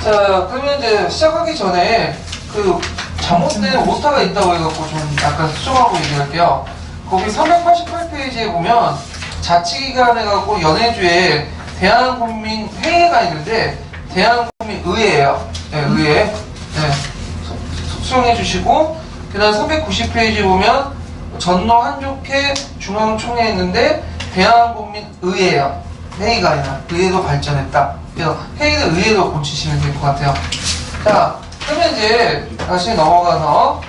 자, 그러면 이제 시작하기 전에 그 잘못된 오타가 있다고 해갖고 좀 약간 수정하고 얘기할게요. 거기 388페이지에 보면 자치기관 해갖고 연해주에 대한국민회의가 있는데 대한국민의회예요. 네, 의회. 네, 수정해 주시고, 그 다음 390페이지 보면 전노 한족회 중앙총회 있는데 대한국민의회예요. 회의가 아니라 의회도 발전했다. 그래서 회의도 의회도 고치시면 될 것 같아요. 자, 그러면 이제 다시 넘어가서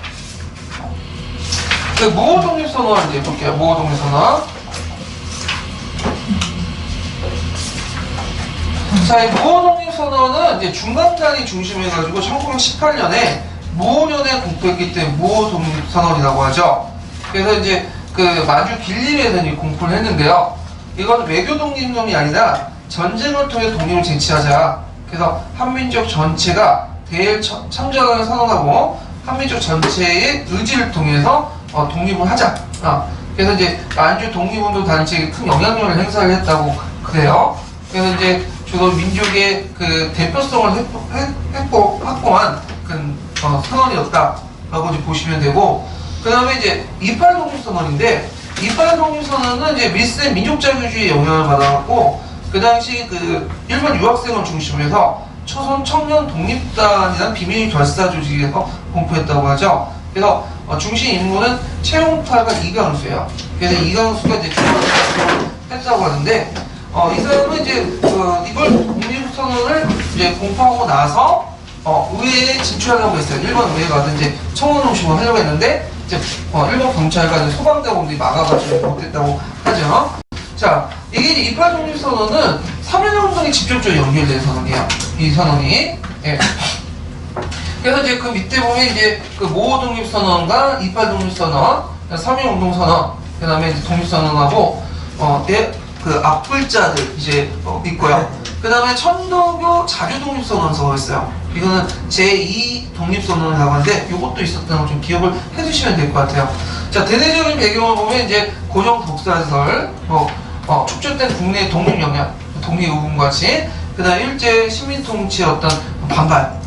그 무호독립선언을 이제 볼게요. 무호독립선언. 자, 이 무호독립선언은 이제 중간단이 중심해가지고 1918년에 무호년에 공포했기 때문에 무호독립선언이라고 하죠. 그래서 이제 그 만주 길림에서 이제 공포를 했는데요. 이건 외교 독립론이 아니라 전쟁을 통해 독립을 쟁취하자. 그래서 한민족 전체가 대일 참전을 선언하고 한민족 전체의 의지를 통해서 독립을 하자. 그래서 이제 만주 독립운동 단체에 큰 영향력을 행사를 했다고 그래요. 그래서 이제 주로 민족의 그 대표성을 확보한 그 선언이었다라고 이제 보시면 되고, 그 다음에 이제 28 독립선언인데, 28 독립선언은 이제 밀세 민족자유주의에 영향을 받아갖고, 그 당시 그 일본 유학생을 중심으로 해서 초선 청년 독립단이라는 비밀 결사 조직에서 공포했다고 하죠. 그래서 중심 인물은 최용탈과 이강수예요. 그래서 이강수가 이제 주관을 했다고 하는데, 이 사람은 이제 이걸 독립선언을 이제 공포하고 나서 의회에 진출하려고 했어요. 일본 의회 가서 이제 청원음식을 하려고 했는데 이제 일본 경찰과 소방대원들이 막아가지고 못했다고 하죠. 자, 이게 이제 28 독립선언은 3.1운동에 직접적으로 연결된 선언이에요. 이 선언이. 예. 그래서 이제 그 밑에 보면 이제 그 모호 독립선언과 28 독립선언, 3.1운동 선언, 그 다음에 이제 독립선언하고 그 앞글자들 이제 있고요. 그 다음에 천도교 자주독립선언서가 있어요. 이거는 제2 독립선언이라고 하는데 이것도 있었다는 걸 좀 기억을 해주시면 될 것 같아요. 자, 대대적인 배경을 보면 이제 고정 독사설, 축적된 국내 독립 영향, 독립 의문 같이, 그 다음에 일제 시민통치의 어떤 반발,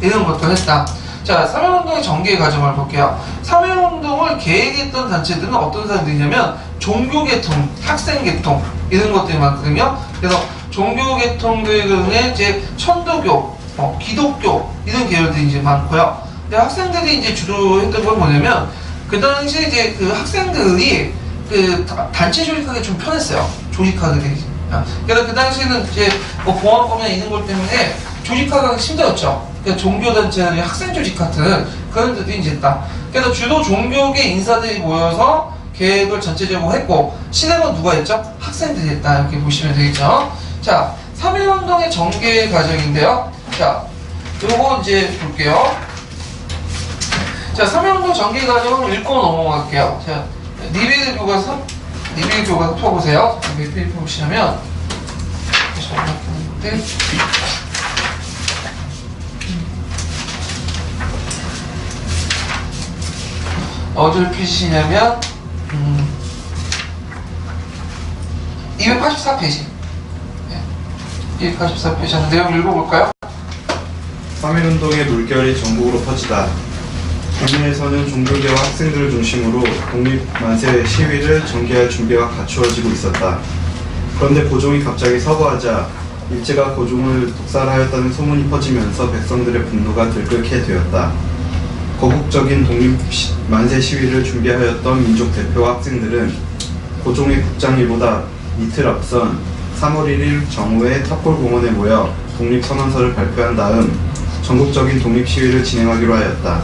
이런 것도 했다. 자, 3.1운동의 전개 과정을 볼게요. 3.1운동을 계획했던 단체들은 어떤 사람들이냐면 종교계통, 학생계통 이런 것들이 많거든요. 그래서 종교계통들 중에 이제 천도교, 기독교 이런 계열들이 이제 많고요. 근데 학생들이 이제 주로 했던 건 뭐냐면 그 당시에 이제 그 학생들이 그 단체 조직하기 좀 편했어요. 조직하기. 그래서 그 당시에는 이제 보안법이나 이런 것 때문에 조직하기 힘들었죠. 그러니까 종교단체나 학생 조직 같은 그런 데도 이제 있다. 그래서 주로 종교계 인사들이 모여서 계획을 전체적으로 했고, 실행은 누가 했죠? 학생들이 했다. 이렇게 보시면 되겠죠. 자, 3.1운동의 전개 과정인데요. 자, 요거 이제 볼게요. 자, 3.1운동 전개 과정을 읽고 넘어갈게요. 자, 리베르 교과서 펴보세요. 몇 페이지 보시면, 어디를 펴시냐면 284페이지. 284페이지 하는 내용 읽어볼까요? 3.1운동의 물결이 전국으로 퍼지다. 국내에서는 종교계와 학생들을 중심으로 독립 만세 시위를 전개할 준비가 갖추어지고 있었다. 그런데 고종이 갑자기 서거하자 일제가 고종을 독살하였다는 소문이 퍼지면서 백성들의 분노가 들끓게 되었다. 거국적인 독립 만세 시위를 준비하였던 민족 대표와 학생들은 고종의 국장일보다 이틀 앞선 3월 1일 정오에 탑골공원에 모여 독립선언서를 발표한 다음 전국적인 독립 시위를 진행하기로 하였다.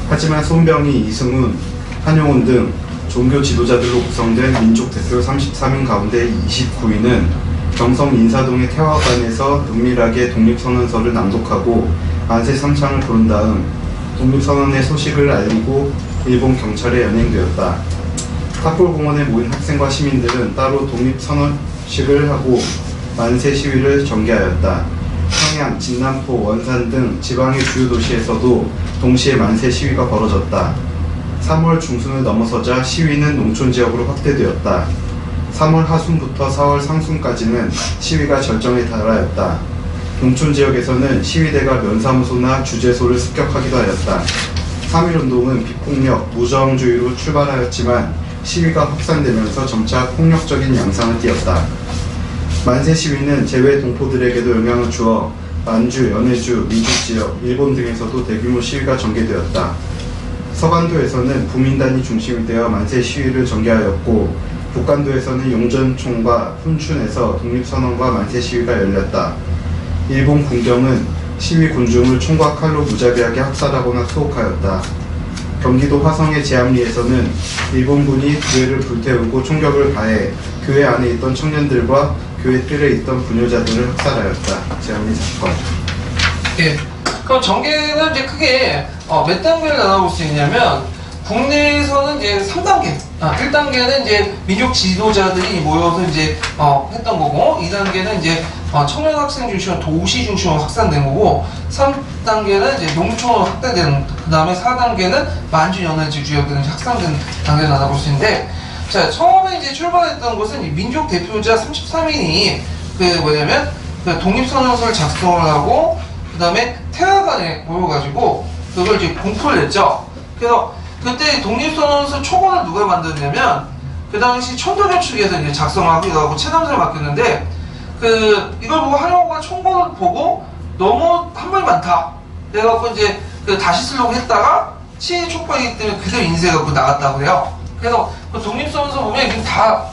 하지만 손병희, 이승훈, 한용운 등 종교 지도자들로 구성된 민족 대표 33인 가운데 29인은 경성 인사동의 태화관에서 은밀하게 독립선언서를 낭독하고 만세 3창을 부른 다음 독립선언의 소식을 알리고 일본 경찰에 연행되었다. 탑골공원에 모인 학생과 시민들은 따로 독립선언식을 하고 만세 시위를 전개하였다. 평양, 진남포, 원산 등 지방의 주요 도시에서도 동시에 만세 시위가 벌어졌다. 3월 중순을 넘어서자 시위는 농촌 지역으로 확대되었다. 3월 하순부터 4월 상순까지는 시위가 절정에 달하였다. 농촌 지역에서는 시위대가 면사무소나 주재소를 습격하기도 하였다. 3.1운동은 비폭력, 무저항주의로 출발하였지만 시위가 확산되면서 점차 폭력적인 양상을 띠었다. 만세 시위는 재외 동포들에게도 영향을 주어 만주, 연해주, 미주지역, 일본 등에서도 대규모 시위가 전개되었다. 서간도에서는 부민단이 중심이 되어 만세 시위를 전개하였고 북간도에서는 용전총과 훈춘에서 독립선언과 만세 시위가 열렸다. 일본 군경은 시위 군중을 총과 칼로 무자비하게 학살하거나 투옥하였다. 경기도 화성의 제암리에서는 일본군이 교회를 불태우고 총격을 가해 교회 안에 있던 청년들과 교회 뜰에 있던 분효자들을 학살하였다. 제암리 사건. 예. 그럼 전개는 이제 크게 몇 단계를 나눠볼 수 있냐면 국내에서는 이제 3단계. 1단계는 이제 민족 지도자들이 모여서 이제 했던 거고, 2단계는 이제 청년 학생 중심으로 도시 중심으로 확산된 거고, 3단계는 이제 농촌으로 확대되는, 그 다음에 4단계는 만주 연해주 지역에는 확산된 단계를 나눠볼 수 있는데, 자, 처음에 이제 출발했던 것은 이 민족 대표자 33인이 그 독립선언서를 작성을 하고, 그 다음에 태화관에 모여가지고 그걸 이제 공포를 냈죠. 그래서 그때 독립선언서 초본을 누가 만들었냐면 그 당시 천도교 측에서 이제 작성하기도 하고 체감사를 맡겼는데, 이걸 보고 한영호가 총본을 보고 너무 한물이 많다. 그래갖고 이제 다시 쓰려고 했다가 시위 촉발이기 때문에 그대로 인쇄해갖고 나갔다고 그래요. 그래서 그 독립선언서 보면 이게 다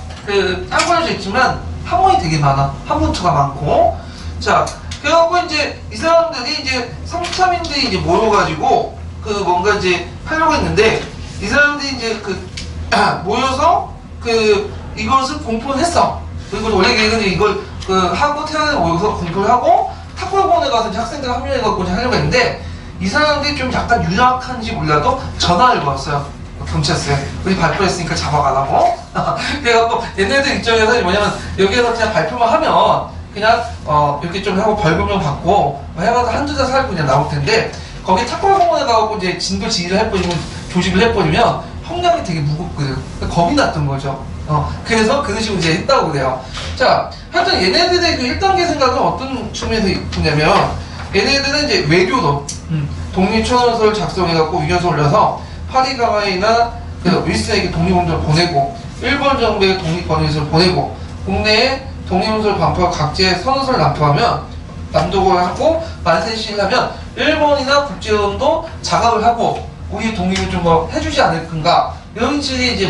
한글로 있지만 한문이 되게 많아. 한문투가 많고. 자, 그래갖고 이제 이 사람들이 이제 33인들이 이제 모여가지고 뭔가 이제 하려고 했는데, 이 사람들이 이제 모여서 이것을 공포를 했어. 그리고 원래 계획은 이걸 하고 태안에 모여서 공포를 하고 탁구학원에 가서 이제 학생들 합류해갖고 이제 하려고 했는데, 이 사람들이 좀 약간 유약한지 몰라도 전화를 걸었어요. 경찰서에. 우리 발표했으니까 잡아가라고. 그래갖고 얘네들 입장에서 뭐냐면 여기에서 그냥 발표만 하면 그냥 이렇게 좀 하고 벌금을 받고 뭐 해봐서 한두 달 살고 그냥 나올 텐데, 거기 탁구학원에 가고 이제 진도 지휘를 해버리면, 조직을 해버리면 형량이 되게 무겁거든. 겁이 났던 거죠. 그래서 그런 식으로 이제 했다고 그래요. 자, 하여튼 얘네들의 그 1단계 생각은 어떤 측면에서 있냐면, 얘네들은 이제 외교도 독립선언서를 작성해갖고 위원서 올려서 파리강화이나 윌슨에게 독립운동을 보내고, 일본 정부에 독립권위서를 보내고, 국내에 독립운동을 반포하고 각지에 선언서를 납독을 하고 만세 시위를 하면 일본이나 국제연도 자각을 하고 우리 독립을 좀 해주지 않을 건가, 이런 식의 이제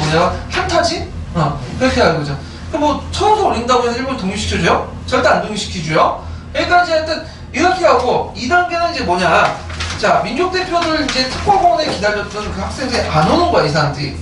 한타지? 그렇게 하는 거죠. 처음서 올린다고 해서 일본 독립시켜줘요? 절대 안 독립시키줘요. 여기까지 하여튼 이렇게 하고, 2단계는 이제 뭐냐. 자, 민족 대표들 이제 특화공원에 기다렸던 그 학생들이 안 오는 거야, 이 사람들이.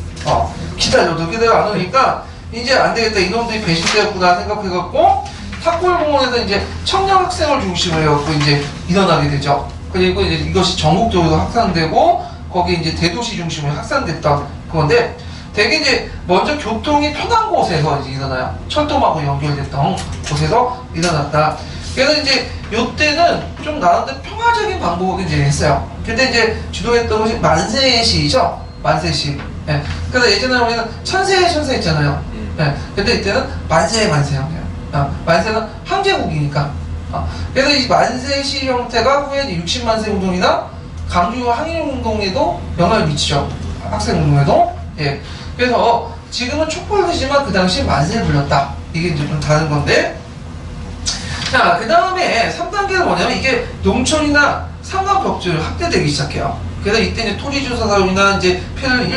기다려도 그대로 안 오니까 이제 안 되겠다, 이놈들이 배신되었구나 생각해갖고 탁구공원에서 이제 청년 학생을 중심으로 해갖고 이제 일어나게 되죠. 그리고 이제 이것이 전국적으로 확산되고 거기 이제 대도시 중심으로 확산됐던 건데, 되게 이제 먼저 교통이 편한 곳에서 이제 일어나요. 철도하고 연결됐던 곳에서 일어났다. 그래서 이제 요때는 좀 나름대로 평화적인 방법을 이제 했어요. 근데 이제 주도했던 것이 만세의 시죠. 만세 시. 예. 그래서 예전에 우리는 천세의 천세 있잖아요. 예. 근데 이때는 만세의 만세형이에요. 만세는 항제국이니까. 그래서 이 만세 시 형태가 후에 60만세 운동이나 강주 항일운동에도 영향을 미치죠. 학생운동에도. 예. 그래서 지금은 촛불이지만 그 당시 만세를 불렀다. 이게 이제 좀 다른 건데. 자, 그 다음에 3단계는 뭐냐면 이게 농촌이나 상가 벽지를 확대되기 시작해요. 그래서 이때 이제 토지조사 사업이나 이제 피해를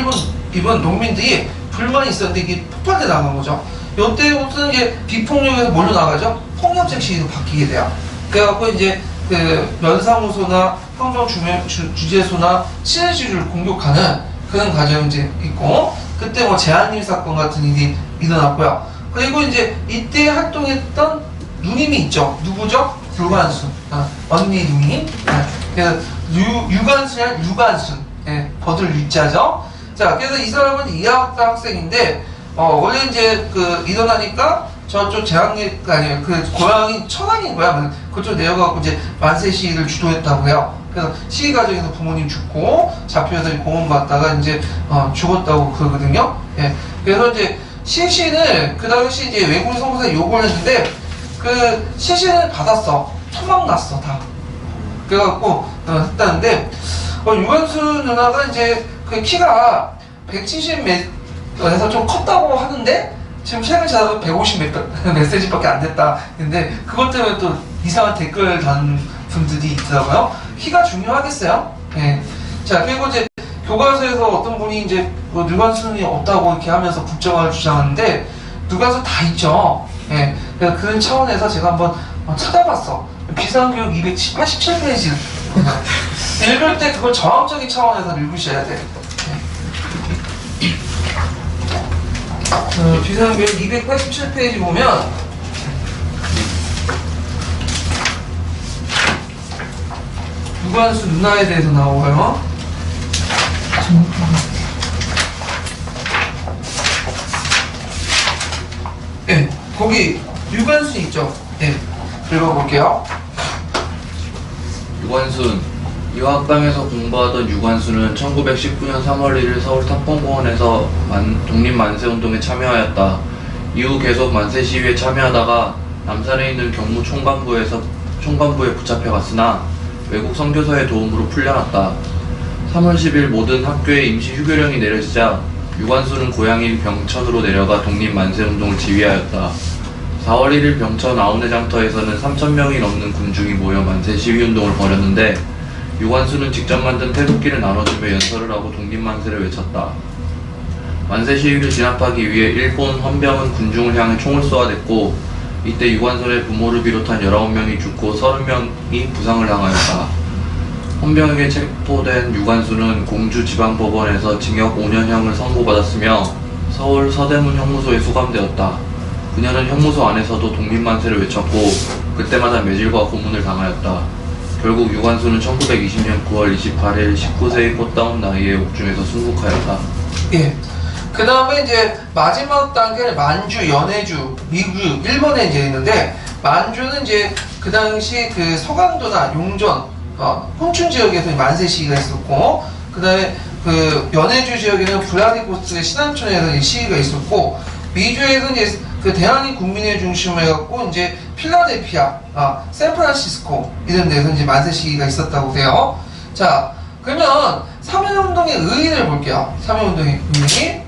입은 농민들이 불만이 있었는데 이게 폭발돼 나간 거죠. 요때부터는 이제 비폭력에서 뭘로 나가죠? 폭력적 시위로 바뀌게 돼요. 그래갖고 이제 면사무소나 행정주재소나 신의주를 공격하는 그런 과정이 이제 있고, 그때 뭐 제한일 사건 같은 일이 일어났고요. 그리고 이제 이때 활동했던 누님이 있죠. 누구죠? 유관순. 언니 누님. 그래서 유관순이 아니라 유관순. 예, 버들 유자죠. 자, 그래서 이 사람은 이화학과 학생인데, 원래 이제 일어나니까 저쪽 재학리가 아니에요. 고향이 천안인 거야. 그쪽 내려가고 이제 만세 시위를 주도했다고 해요. 그래서 시위 과정에서 부모님 죽고 잡혀서 공원받다가 이제 죽었다고 그러거든요. 예. 그래서 이제 시신을 그 당시 이제 외국인 선거사에 요구를 했는데, 시신을 받았어. 토막 났어 다. 그래갖고 했다는데 유관수 누나가 이제 그 키가 170m에서 좀 컸다고 하는데 지금 최근 자도 150 메시지밖에 안 됐다. 근데 그것 때문에 또 이상한 댓글 다는 분들이 있더라고요. 키가 중요하겠어요? 예. 자, 그리고 이제 교과서에서 어떤 분이 이제 뭐 유관순이 없다고 이렇게 하면서 국정화를 주장하는데 유관순 다 있죠. 예. 그래서 그런 차원에서 제가 한번 찾아봤어. 비상교육 287페이지. 읽을 때 그걸 정학적인 차원에서 읽으셔야 돼. 비상교육 287페이지 보면 유관수 누나에 대해서 나와요. 네, 거기 유관순 있죠? 네, 읽어볼게요. 유관순. 유학당에서 공부하던 유관순은 1919년 3월 1일 서울 탑봉공원에서 독립만세운동에 참여하였다. 이후 계속 만세 시위에 참여하다가 남산에 있는 경무 총관부에 붙잡혀갔으나 외국 선교사의 도움으로 풀려났다. 3월 10일 모든 학교에 임시 휴교령이 내려지자 유관순은 고향인 병천으로 내려가 독립만세운동을 지휘하였다. 4월 1일 병천 아우네장터에서는 3,000명이 넘는 군중이 모여 만세 시위운동을 벌였는데 유관순은 직접 만든 태극기를 나눠주며 연설을 하고 독립만세를 외쳤다. 만세 시위를 진압하기 위해 일본 헌병은 군중을 향해 총을 쏘아댔고 이때 유관순의 부모를 비롯한 19명이 죽고 30명이 부상을 당하였다. 헌병에게 체포된 유관순은 공주지방법원에서 징역 5년형을 선고받았으며 서울 서대문 형무소에 수감되었다. 그녀는 형무소 안에서도 독립만세를 외쳤고 그때마다 매질과 고문을 당하였다. 결국 유관순은 1920년 9월 28일 19세의 꽃다운 나이에 옥중에서 순국하였다. 예. 그 다음에 이제 마지막 단계는 만주, 연해주, 미국, 일본에 이제 있는데 만주는 이제 그 당시 그 서강도나 용전, 홍춘 지역에서 만세 시위가 있었고 그 다음에 그 연해주 지역에는 블라디보스토크의 신안촌에서 시위가 있었고 미주에서 이제 그 대한민 국민회 중심으로 해갖고 이제 필라델피아, 샌프란시스코 이런 데서 이제 만세 시위가 있었다고 돼요. 자, 그러면 3.1운동의 의의를 볼게요. 3.1운동의 의의.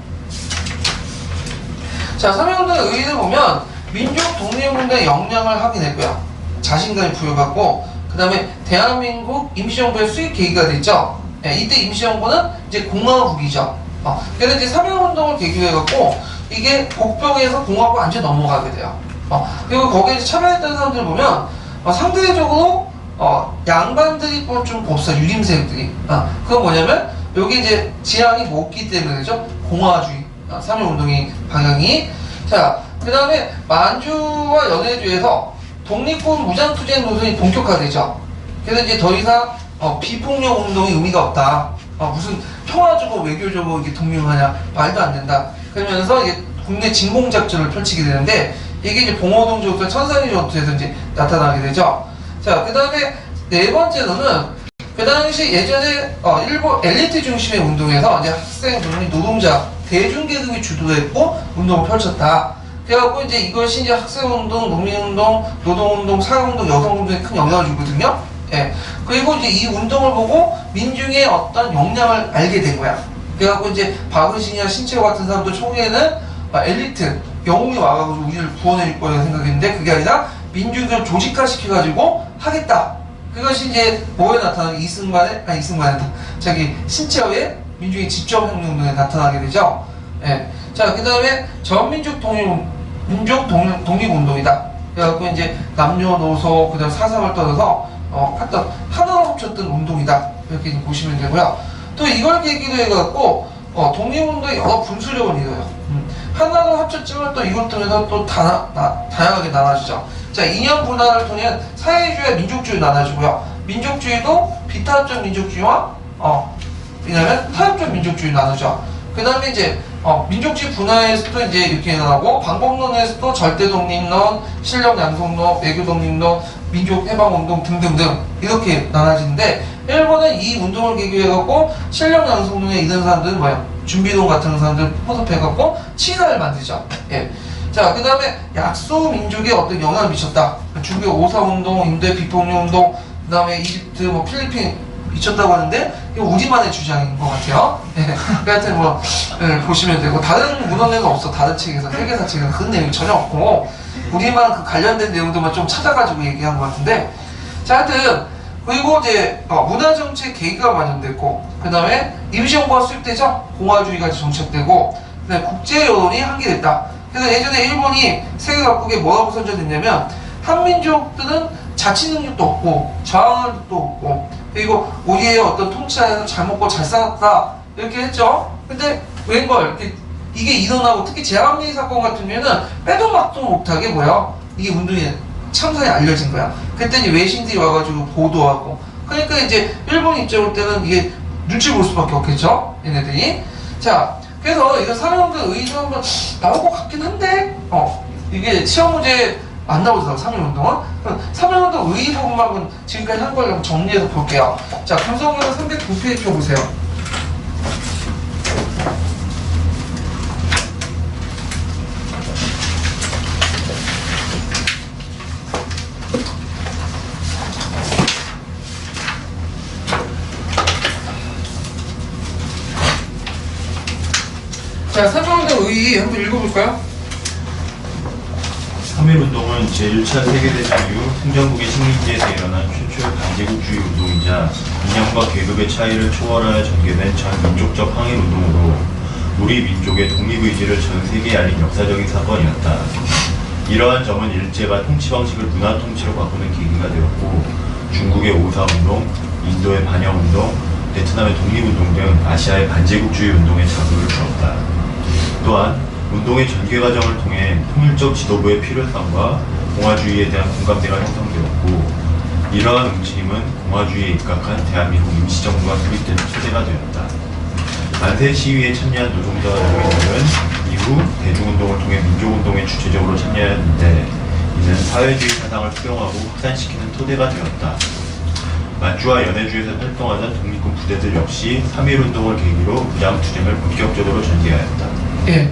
자, 3.1운동의 의의를 보면 민족 독립운동의 역량을 확인했고요. 자신감이 부여받고 그 다음에 대한민국 임시정부의 수립 계기가 됐죠. 네, 이때 임시정부는 이제 공화국이죠. 그래서 이제 3.1운동을 계기로 해갖고 이게 복병에서 공화국 완전 넘어가게 돼요. 그리고 거기에 참여했던 사람들 보면 상대적으로 양반들이 좀 없어. 유림세력들이. 그건 뭐냐면 여기 이제 지향이 높기 때문이죠. 공화주의. 3.1운동의 방향이. 자, 그 다음에 만주와 연해주에서 독립군 무장투쟁 노선이 본격화되죠. 그래서 이제 더 이상 비폭력 운동의 의미가 없다. 무슨 평화적으로 외교적으로 이게 독립하냐 말도 안 된다. 그러면서 이제 국내 진공작전을 펼치게 되는데 이게 이제 봉오동 전투와 천산리 전투에서 이제 나타나게 되죠. 자, 그 다음에 네 번째로는 그 당시 예전에 일본 엘리트 중심의 운동에서 이제 학생, 노동자, 대중계급이 주도했고 운동을 펼쳤다. 그래갖고 이제 이것이 이제 학생운동, 농민운동, 노동운동, 사회운동, 여성운동에 큰 영향을 주거든요. 예. 그리고 이제 이 운동을 보고 민중의 어떤 역량을 알게 된 거야. 그래갖고 이제 박은신이나 신채호 같은 사람도 초기에는 엘리트, 영웅이 와가지고 우리를 구원해줄 거라고 생각했는데 그게 아니라 민중을 조직화시켜가지고 하겠다. 그것이 이제 뭐에 나타나는 이승만의 자기 신채호의 민중의 집정혁명운동에 나타나게 되죠. 예. 자, 그 다음에 전민족 독립운동이다. 그래갖고 이제 남녀노소, 그 다음 사상을 떠나서 하여튼 하나로 합쳤던 운동이다. 이렇게 보시면 되고요. 또 이걸 계기로 해갖고 독립운동의 여러 분수령을 이뤄요. 하나로 합쳤지만 또 이것 통해서 또 다양하게 나눠지죠. 자, 이념 분할을 통해 사회주의와 민족주의 나눠지고요. 민족주의도 비타협적 민족주의와 왜냐면 타협적 민족주의 나누죠. 그 다음에 이제 민족주의 분화에서도 이제 이렇게 나오고 방법론에서도 절대독립론, 실력양성론, 외교독립론, 민족해방운동 등등등 이렇게 나눠지는데 일본은 이 운동을 계기로 해갖고 실력양성론에 이런 사람들은 뭐야? 준비동 같은 사람들 포섭해갖고 친화를 만들죠. 예. 자, 그 다음에 약소 민족에 어떤 영향을 미쳤다. 중국의 5.3운동, 인도의 비폭력운동, 그 다음에 이집트, 뭐 필리핀 미쳤다고 하는데 이거 우리만의 주장인 것 같아요. 예, 하여튼 뭐 보시면 되고 다른 문헌에는 없어. 다른 책에서 세계사 책에는 그런 내용이 전혀 없고 우리만 그 관련된 내용들만 좀 찾아가지고 얘기한 것 같은데 자, 하여튼 그리고 이제 문화정책 계기가 마련됐고 그 다음에 임시정부가 수립되죠. 공화주의가 정착되고 그 다음에 국제 여론이 한계됐다. 그래서 예전에 일본이 세계 각국에 뭐라고 선전했냐면 한민족들은 자치 능력도 없고 저항 능력도 없고 그리고 우리의 어떤 통치 안에서 잘 먹고 잘 살았다 이렇게 했죠. 근데 웬걸 이게 일어나고 특히 제한미 사건 같은 경우에는 빼도 막도 못하게 뭐야 이게 운동이 참사에 알려진 거야. 그때 이제 외신들이 와가지고 보도하고 그러니까 이제 일본 입장일 때는 이게 눈치 볼 수밖에 없겠죠. 얘네들이. 자, 그래서 이거 사회운동 의의도 한번 나올 것 같긴 한데 이게 시험 문제 안 나오더라고. 사회운동은. 그럼 사회운동 의의 부분만 지금까지 한 걸 정리해서 볼게요. 자, 금성경은 309페이지 보세요. 자, 사회운동 의의 한번 읽어볼까요? 3.1운동은 제1차 세계대전 이후 승전국의 식민지에서 일어난 최초의 반제국주의 운동이자 이념과 계급의 차이를 초월하여 전개된 전 민족적 항일운동으로 우리 민족의 독립의지를 전 세계에 알린 역사적인 사건이었다. 이러한 점은 일제가 통치 방식을 문화 통치로 바꾸는 계기가 되었고 중국의 5.4운동, 인도의 반영운동, 베트남의 독립운동 등 아시아의 반제국주의 운동에 자극을 주었다. 또한 운동의 전개 과정을 통해 통일적 지도부의 필요성과 공화주의에 대한 공감대가 형성되었고 이러한 움직임은 공화주의에 입각한 대한민국 임시정부가 수립되는 토대가 되었다. 만세 시위에 참여한 노동자와 노동인들은 이후 대중운동을 통해 민족운동에 주체적으로 참여했는데 이는 사회주의 사상을 수용하고 확산시키는 토대가 되었다. 만주와 연해주에서 활동하던 독립군 부대들 역시 3.1운동을 계기로 무장투쟁을 본격적으로 전개하였다. 예.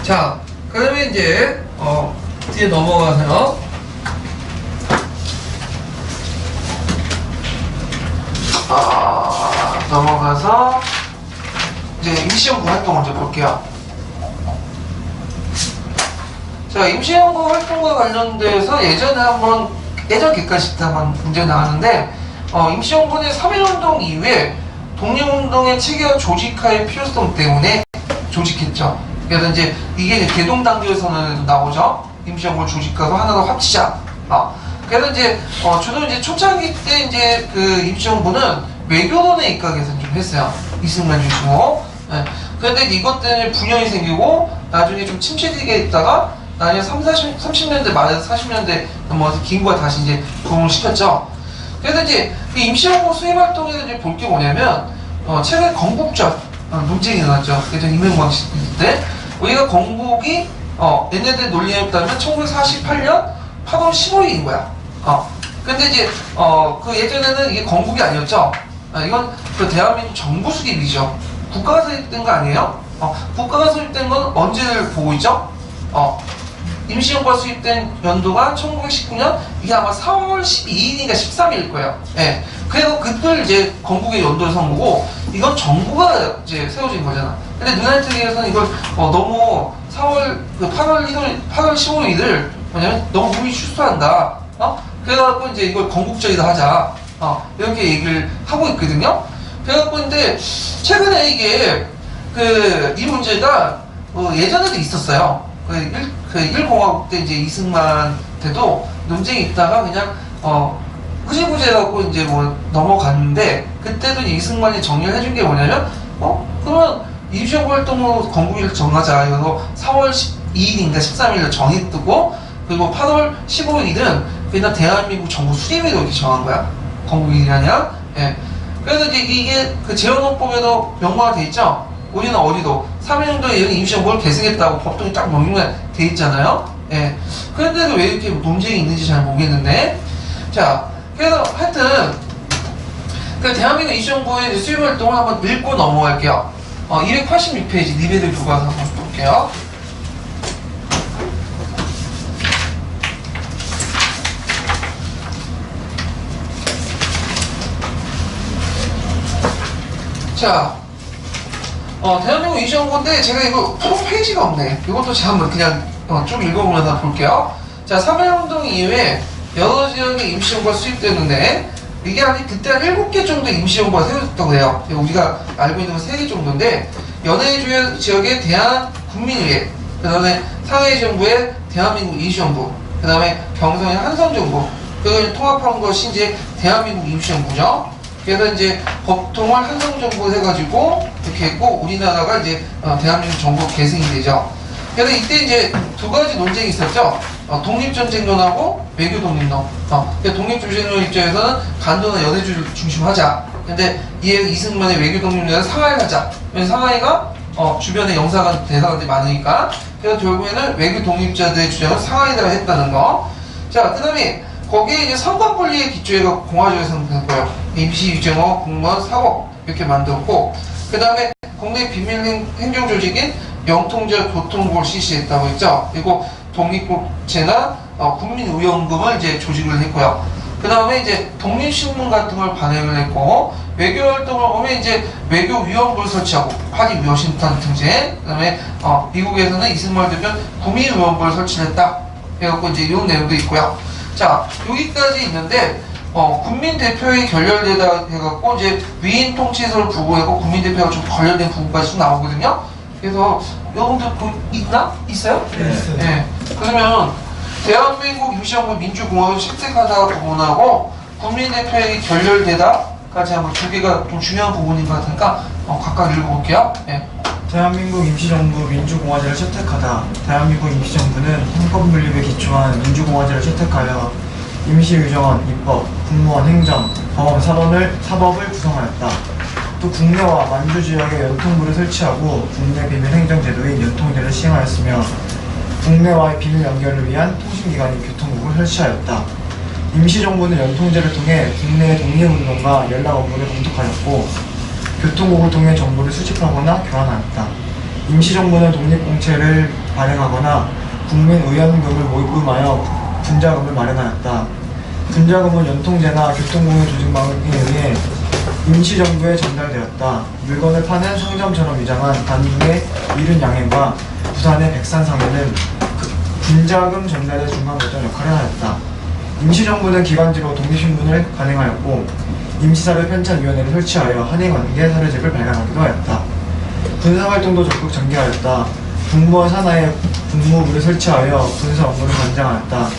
자, 그러면 이제 뒤에 넘어가세요. 넘어가서 이제 임시연구 활동 먼저 볼게요. 자, 임시연구 활동과 관련돼서 예전에 한번 예전 객관식 때 한번 문제 나왔는데 임시연구는 3.1운동 이후에 독립운동의 체계와 조직화의 필요성 때문에 조직했죠. 그래서 이제 이게 개동단계에서는 나오죠. 임시연구를 조직화도 하나로 합치자. 그래서 이제 주로 이제 초창기 때 이제 그 임시연구는 외교론에 입각해서 좀 했어요. 이승만 중심으로. 네. 그런데 이것 때문에 분열이 생기고 나중에 좀 침체되게 있다가 나중에 30년대 말에서 40년대 넘어가서 김구가 다시 이제 부흥을 시켰죠. 그래서 이제 이 임시연구 수임 활동에서 이제 볼 게 뭐냐면 최근에 건국절 논쟁이 일어났죠. 그래서 이명박 시대 때 우리가 건국이 얘네들 논리에 따르면 1948년 8월 15일인 거야. 근데 이제 그 예전에는 이게 건국이 아니었죠. 이건 그 대한민국 정부 수립이죠. 국가가 수립된 거 아니에요? 국가가 수립된 건 언제를 보고 있죠? 임시정부가 수립된 연도가 1919년 이게 아마 4월 12일인가 13일일 거예요. 예. 그래서 그걸 이제 건국의 연도를 선 거고 이건 정부가 이제 세워진 거잖아. 근데 누나이트에서는 이걸 너무 8월 15일을 뭐냐면 너무 몸이 출소한다. 그래갖고 이제 이걸 건국절이다 하자. 이렇게 얘기를 하고 있거든요. 그래갖고 근데 최근에 이게 이 문제가 예전에도 있었어요. 그 1공화국 때 이제 이승만 때도 논쟁이 있다가 그냥 흐지부지 해갖고 이제 뭐 넘어갔는데 그때도 이승만이 정리를 해준 게 뭐냐면 그러면 임시정부 활동으로 건국일을 정하자. 그래서 4월 12일인가 13일을 정해두고 그리고 8월 15일은 그냥 대한민국 정부 수립일로 이렇게 정한 거야. 건국일이 아니라. 예. 그래서 이제 이게 그 재헌헌법에도 명문화 돼 있죠. 우리는 어디도 3.1운동에 임시정부를 계승했다고 법동이 딱 명문화 돼 있잖아요. 예. 그런데도 왜 이렇게 논쟁이 있는지 잘 모르겠는데. 자, 그래서 하여튼 그 대한민국 임시정부의 수립 활동을 한번 읽고 넘어갈게요. 286페이지 리베드 교과서 한번 볼게요. 자, 대한민국 임시정부인데 제가 이거 홈페이지가 없네. 이것도 제가 한번 그냥 쭉 읽어보면서 볼게요. 자, 3.1운동 이후에 여러 지역의 임시정부가 수립되는데 이게 그때 한 7개 정도 임시정부가 세워졌다고 해요. 우리가 알고 있는 건 3개 정도인데 연해 지역의 대한국민의회, 그 다음에 상해 정부의 대한민국 임시정부, 그 다음에 경성의 한성정부, 그걸 통합한 것이 이제 대한민국 임시정부죠. 그래서 이제 법통을 한성정부 해가지고 이렇게 했고 우리나라가 이제 대한민국 정부 계승이 되죠. 그래서 이때 이제 두 가지 논쟁이 있었죠. 독립전쟁론하고 외교독립론. 독립전쟁론 입장에서는 간도나 연해주를 중심하자. 근데 이에 이승만의 외교독립론은 상하이를 하자. 왜냐면 상하이가 주변에 영사관, 대사관들이 많으니까. 그래서 결국에는 외교독립자들의 주장은 상하이다라 했다는 거. 자, 그 다음에 거기에 이제 선거권리의 기초에가 공화제가 생각된 거예요. 임시유정어, 공무원, 사법 이렇게 만들었고, 그 다음에 국내 비밀 행정조직인 영통제 교통부를 실시했다고 했죠. 그리고 독립국채나 국민의원금을 이제 조직을 했고요. 그 다음에 이제 독립신문 같은 걸 발행을 했고, 외교활동을 보면 이제 외교위원부를 설치하고, 파리 워싱턴 등재, 그 다음에 미국에서는 이승만 대변 국민의원부를 설치를 했다. 해갖고 이제 이런 내용도 있고요. 자, 여기까지 있는데, 국민대표에 결렬되다 해갖고, 이제 위인 통치소를 부구하고 국민대표가 좀 관련된 부분까지 쭉 나오거든요. 그래서, 여러분들 있나? 있어요? 네. 네. 그러면, 대한민국 임시정부 민주공화국 실직하다 부분하고, 국민대표에 결렬되다까지 한번 두 개가 좀 중요한 부분인 것 같으니까, 각각 읽어볼게요. 네. 대한민국 임시정부 민주공화제를 채택하다. 대한민국 임시정부는 헌법문립에 기초한 민주공화제를 채택하여 임시유정원, 입법, 국무원, 행정, 법원, 사법을 구성하였다. 또 국내와 만주 지역에 연통부를 설치하고 국내 비밀 행정제도인 연통제를 시행하였으며 국내와의 비밀 연결을 위한 통신기관인 교통국을 설치하였다. 임시정부는 연통제를 통해 국내의 독립운동과 연락 업무를 검토하였고 교통국을 통해 정보를 수집하거나 교환하였다. 임시정부는 독립공채를 발행하거나 국민의원금을 모금하여 분자금을 마련하였다. 분자금은 연통제나 교통공유 조직망에 의해 임시정부에 전달되었다. 물건을 파는 상점처럼 위장한 단둥의 이른 양행과 부산의 백산상회는 분자금 전달의 중간 거점 역할을 하였다. 임시정부는 기관지로 독립신문을 발행하였고 임시사를 편찬위원회를 설치하여 한해관계 사료집을 발간하기도 하였다. 군사활동도 적극 전개하였다. 국무원 산하에 국무부를 설치하여 군사 업무를 관장하였다.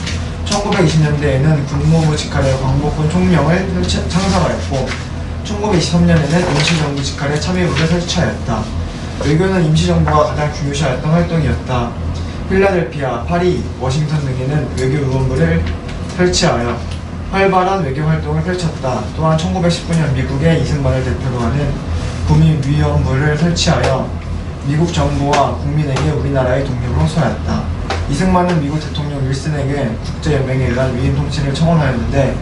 1920년대에는 국무부 직할에 광복군 총령을 창설하였고 1923년에는 임시정부 직할에 참여부를 설치하였다. 외교는 임시정부가 가장 중요시하였던 활동이었다. 필라델피아, 파리, 워싱턴 등에는 외교의원부를 설치하여 활발한 외교활동을 펼쳤다. 또한 1919년 미국의 이승만을 대표로 하는 국민위원부를 설치하여 미국 정부와 국민에게 우리나라의 독립을 호소하였다. 이승만은 미국 대통령 윌슨에게 국제연맹에 의한 위인 통치를 청원하였는데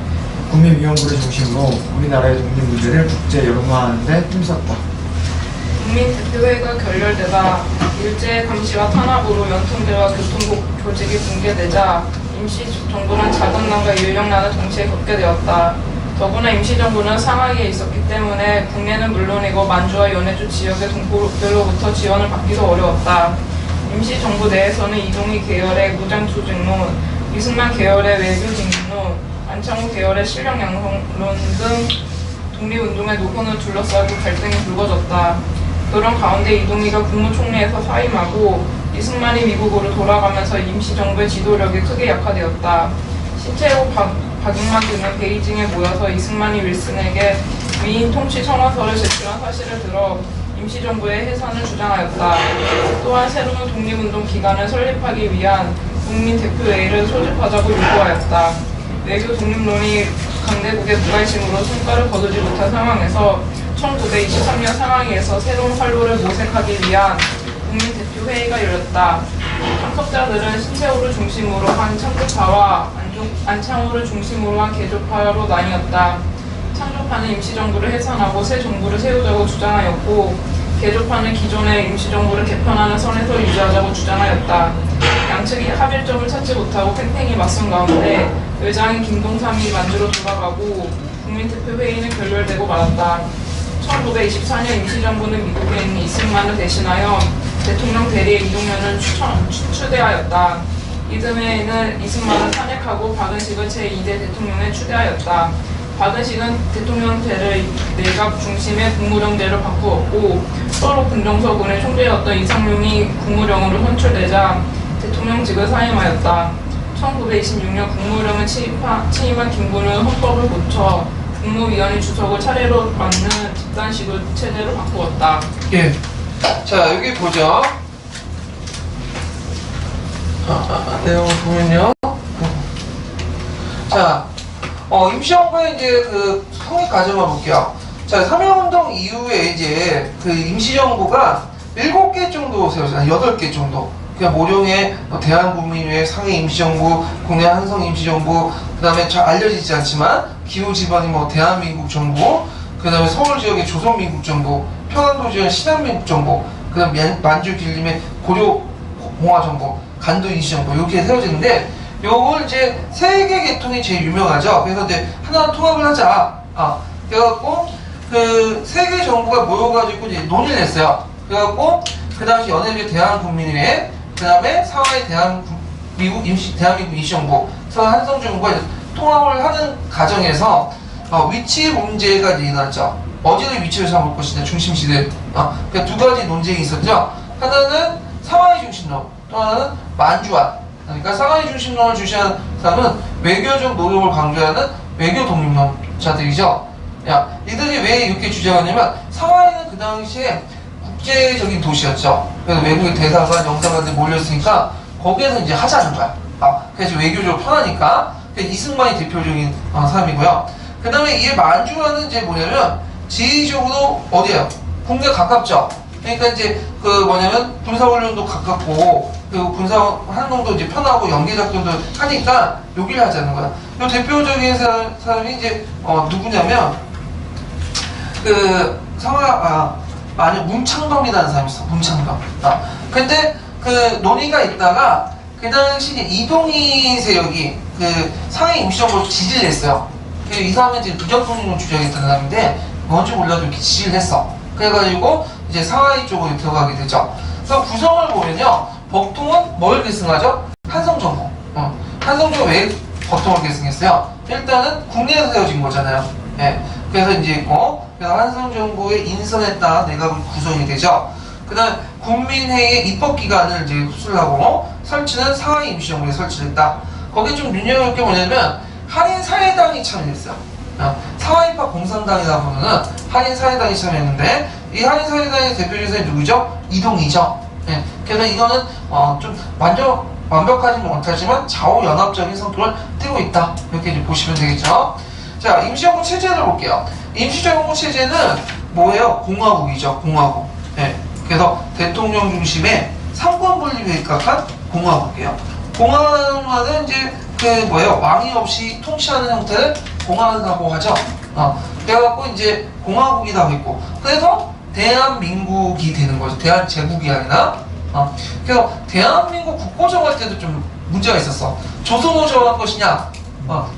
국민위원부를 중심으로 우리나라의 독립 문제를 국제 여론화하는 데 힘썼다. 국민대표회가 결렬되다 일제 감시와 탄압으로 연통제와 교통국 조직이 붕괴되자 임시정부는 작은 난과 유형난을 동시에 겪게 되었다. 더구나 임시정부는 상하이에 있었기 때문에 국내는 물론이고 만주와 연해주 지역의 동포들로부터 지원을 받기도 어려웠다. 임시정부 내에서는 이동희 계열의 무장투쟁론, 이승만 계열의 외교직립론, 안창호 계열의 실력양성론 등 독립운동의 노선을 둘러싸고 갈등이 불거졌다. 그런 가운데 이동희가 국무총리에서 사임하고 이승만이 미국으로 돌아가면서 임시정부의 지도력이 크게 약화되었다. 신채호, 박익만 등은 베이징에 모여서 이승만이 윌슨에게 위인 통치 청원서를 제출한 사실을 들어 임시정부의 해산을 주장하였다. 또한 새로운 독립운동 기관을 설립하기 위한 국민대표회의를 소집하자고 요구하였다. 외교 독립론이 강대국의 무관심으로 성과를 거두지 못한 상황에서 1923년 상하이에서 새로운 활로를 모색하기 위한 국민대표회의가 열렸다. 참석자들은 신채호를 중심으로 한 창조파와 안창호를 중심으로 한 개조파로 나뉘었다. 창조파는 임시정부를 해산하고 새 정부를 세우자고 주장하였고 개조파는 기존의 임시정부를 개편하는 선에서 유지하자고 주장하였다. 양측이 합일점을 찾지 못하고 팽팽히 맞선 가운데 외장인 김동삼이 만주로 돌아가고 국민대표회의는 결렬되고 말았다. 1924년 임시정부는 미국에 있는 이승만을 대신하여 대통령 대리의 이동련을 추대하였다. 이듬해에는 이승만을 탄핵하고 박은식을 제2대 대통령에 추대하였다. 박은식은 대통령제를 내각 중심의 국무령제로 바꾸었고 서로 군정서군의 총재였던 이상용이 국무령으로 선출되자 대통령직을 사임하였다. 1926년 국무령을 취임한 김구는 헌법을 고쳐 국무위원회 주석을 차례로 맡는 집단식을 체제로 바꾸었다. 예. 자, 여기 보죠. 내용을 보면요. 자, 임시정부의 이제 그 성립 과정을 볼게요. 자, 삼양운동 이후에 이제 그 임시정부가 7개 정도 세웠어요. 8개 정도. 그냥 모종의 대한국민회의 상해 임시정부, 국내 한성 임시정부, 그 다음에 잘 알려지지 않지만 기후지방이 뭐 대한민국 정부, 그 다음에 서울 지역의 조선민국 정부, 평안도 지역의 신한민국 정부, 그 다음에 만주 길림의 고려공화 정부, 간도 임시정부 이렇게 세워지는데 요걸 이제 3개 계통이 제일 유명하죠. 그래서 이제 하나 통합을 하자. 그래갖고 그 3개 정부가 모여가지고 이제 논의를 했어요. 그래갖고 그 당시 연해주 대한국민회의, 그 다음에 상하이 대한민국 임시정부, 서울 한성정부가 통합을 하는 과정에서 위치 문제가 이제 일어났죠. 어디를 위치를 잡을 것이냐, 중심지대. 그러니까 2가지 논쟁이 있었죠. 하나는 상하이 중심론, 또 하나는 만주안. 그러니까 상하이 중심론을 주시하는 사람은 외교적 노력을 강조하는 외교 독립론자들이죠. 이들이 왜 이렇게 주장하냐면 상하이는 그 당시에 국제적인 도시였죠. 그래서 외국의 대사관, 영사관들 몰렸으니까 거기에서 이제 하자는 거야. 그래서 외교적으로 편하니까. 이승만이 대표적인 사람이고요. 그 다음에 이 만주안은 이제 뭐냐면 지리적으로 어디에요? 국내 가깝죠. 그러니까 이제 그 뭐냐면 군사훈련도 가깝고 그리고 군사활동도 이제 편하고 연계작전도 하니까 여기를 하자는 거야. 이 대표적인 사람이 이제 누구냐면 그 만약 문창범이라는 사람이 있어. 문창범. 근데 그 논의가 있다가 그 당시 이동희 세력이 그 상해 임시정부를 지지를 했어요. 이 사람은 이제 부정통일을 주장했던 사람인데 뭔지 몰라도 이렇게 지지를 했어. 그래가지고 이제 상하이 쪽으로 들어가게 되죠. 그래서 구성을 보면요, 법통은 뭘 계승하죠? 한성정부. 한성정부 왜 법통을 계승했어요? 일단은 국내에서 세워진 거잖아요. 예. 그래서 이제 있고, 그래서 한성정부의 인선에 따라 내각이 구성이 되죠. 그 다음 국민회의의 입법기관을 이제 흡수하고 설치는 상하이 임시정부에 설치됐다. 거기에 좀 눈여겨볼 게 뭐냐면 한인사회당이 참여했어요. 상하이파 공산당이다 보면은 한인사회당이 참여했는데 이 한인사회당의 대표적인 사람이 누구죠? 이동희죠. 예. 그래서 이거는 좀 완벽하지는 못하지만 좌우연합적인 성격을 띠고 있다. 이렇게 이제 보시면 되겠죠. 자, 임시정부 체제를 볼게요. 임시정부 체제는 뭐예요? 공화국이죠. 공화국. 예. 그래서 대통령 중심의 상권 분립에 입각한 공화국이에요. 공화는 이제 그 뭐예요? 왕이 없이 통치하는 형태를 공화라고 하죠. 그래갖고 이제 공화국이라고 있고, 그래서 대한민국이 되는 거죠. 대한제국이 아니라. 그래서 대한민국 국고 정할 때도 좀 문제가 있었어. 조선을 정할 것이냐,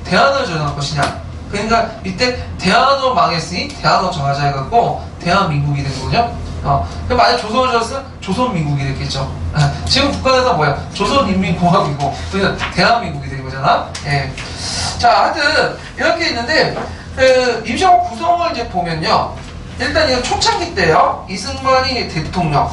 대한을 정할 것이냐. 그러니까 이때 대한으로 망했으니 대한으로 정하자 해갖고 대한민국이 된 거죠. 만약 조선을 정했으면 조선민국이 됐겠죠. 지금 북한에서 뭐야? 조선인민공화국이고, 그냥 대한민국이 된 거잖아. 예. 자, 하여튼 이렇게 있는데 그 임시정부 구성을 이제 보면요. 일단 이거 초창기 때요. 이승만이 대통령.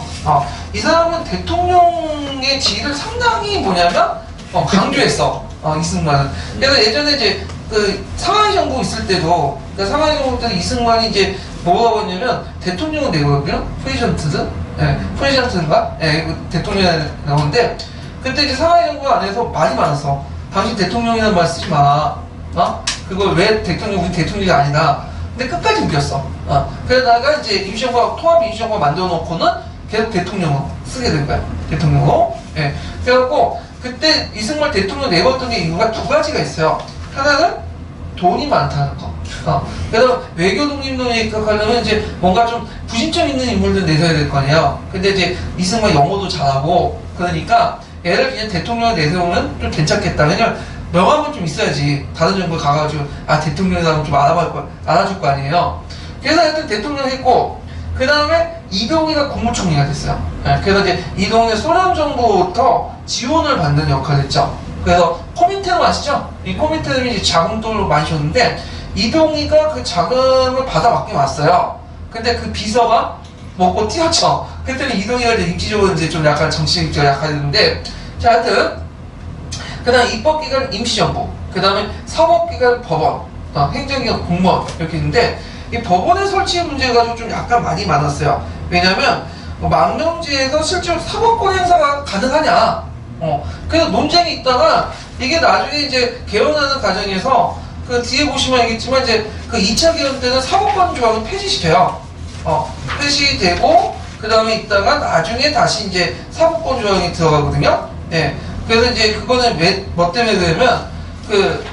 이 사람은 대통령의 지위를 상당히 뭐냐면 강조했어. 이승만은. 그래서 예전에 이제 그 상하이 정부 있을 때도, 그러니까 상하이 정부 때 이승만이 이제 뭐라고 했냐면 대통령은 내거든요. 프레지던트? 예, 프레지던트인가? 예, 대통령이 나오는데 그때 이제 상하이 정부 안에서 말이 많았어. 당신 대통령이라는 말 쓰지 마. 그걸 왜 우리 대통령이 아니다. 근데 끝까지 우겼어. 그러다가 이제 임시정부가 통합 임시정부가 만들어 놓고는 계속 대통령으로 쓰게 된 거야. 대통령으로. 예. 그래갖고 그때 이승만 대통령 내봤던 게 이유가 2가지가 있어요. 하나는 돈이 많다는 거. 그래서 외교 독립론에 입각하려면 이제 뭔가 좀 부심점 있는 인물들 내세워야 될 거 아니에요. 근데 이제 이승만 영어도 잘하고 그러니까 얘를 그냥 대통령을 내세우면 좀 괜찮겠다. 왜냐면 명함은 좀 있어야지. 다른 정부에 가가지고 대통령이라고 좀 알아줄 거 아니에요. 그래서 하여튼 대통령 했고, 그 다음에 이동희가 국무총리가 됐어요. 예, 그래서 이제 이동희 소련 정부부터 지원을 받는 역할을 했죠. 그래서 코민테르 아시죠? 이 코민테르는 이제 자금도 많이 줬는데, 이동희가 그 자금을 받아먹긴 왔어요. 근데 그 비서가 먹고 뛰었죠. 그랬더니 이동희가 이제 입지적으로 이제 좀 약간 정치적으로 약해졌는데, 자, 하여튼, 그 다음 입법기관 임시정부, 그 다음에 사법기관 법원, 행정기관 공무원, 이렇게 있는데, 이 법원의 설치 문제가 좀 약간 많이 많았어요. 왜냐면, 망명지에서 실제로 사법권 행사가 가능하냐. 그래서 논쟁이 있다가, 이게 나중에 이제 개헌하는 과정에서, 그 뒤에 보시면 알겠지만, 이제 그 2차 개헌 때는 사법권 조항은 폐지시켜요. 폐지되고, 그 다음에 있다가 나중에 다시 이제 사법권 조항이 들어가거든요. 예. 그래서 이제 그거는 뭐 때문에 그러냐면, 그,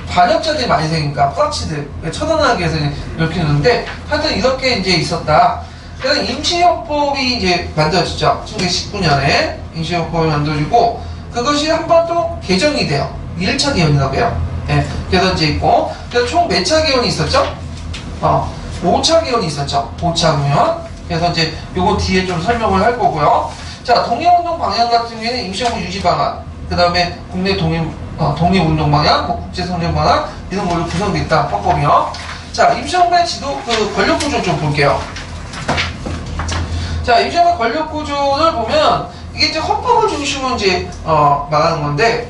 반역자들이 많이 생기니까, 플라치들, 처단하기 위해서 이렇게 했는데, 하여튼 이렇게 이제 있었다. 그래서 임시헌법이 이제 만들어졌죠. 1919년에 임시헌법이 만들어지고, 그것이 한 번 또 개정이 돼요. 1차 개헌이라고 해요. 예. 그래서 이제 있고, 그래서 총 몇 차 개헌이 있었죠? 5차 개헌이 있었죠. 5차 개헌. 그래서 이제 요거 뒤에 좀 설명을 할 거고요. 자, 독립운동 방향 같은 경우에는 임시정부 유지 방안, 그 다음에 국내 독립운동 방향, 뭐 국제성장 방향, 이런 걸로 구성되어 있다, 헌법이요. 자, 임시정부의 지도, 그 권력구조 좀 볼게요. 자, 임시정부의 권력구조를 보면, 이게 이제 헌법을 중심으로 이제, 말하는 건데,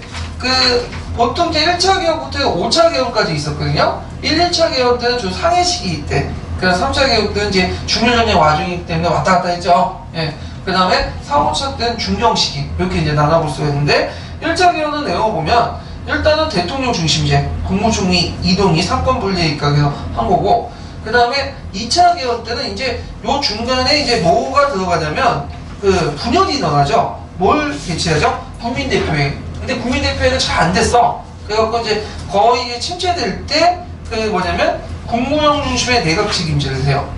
보통 이제 1차 개헌부터 5차 개헌까지 있었거든요. 1차 개헌 때는 좀 상해 시기 때, 그래서 3차 개헌 때는 이제 중요전쟁 와중이기 때문에 왔다 갔다 했죠. 예. 그 다음에 4, 5차 때는 중경 시기, 이렇게 이제 나눠볼 수가 있는데, 1차 개헌을 내어보면, 일단은 대통령 중심제, 국무총리 이동이 삼권 분리에 입각해서 한 거고, 그 다음에 2차 개헌 때는 이제 요 중간에 이제 뭐가 들어가냐면, 그 분열이 일어나죠. 뭘 개최하죠? 국민대표회의. 근데 국민대표회는 잘 안 됐어. 그래갖고 이제 거의 침체될 때, 그 뭐냐면, 국무령 중심의 내각 책임제를 해요.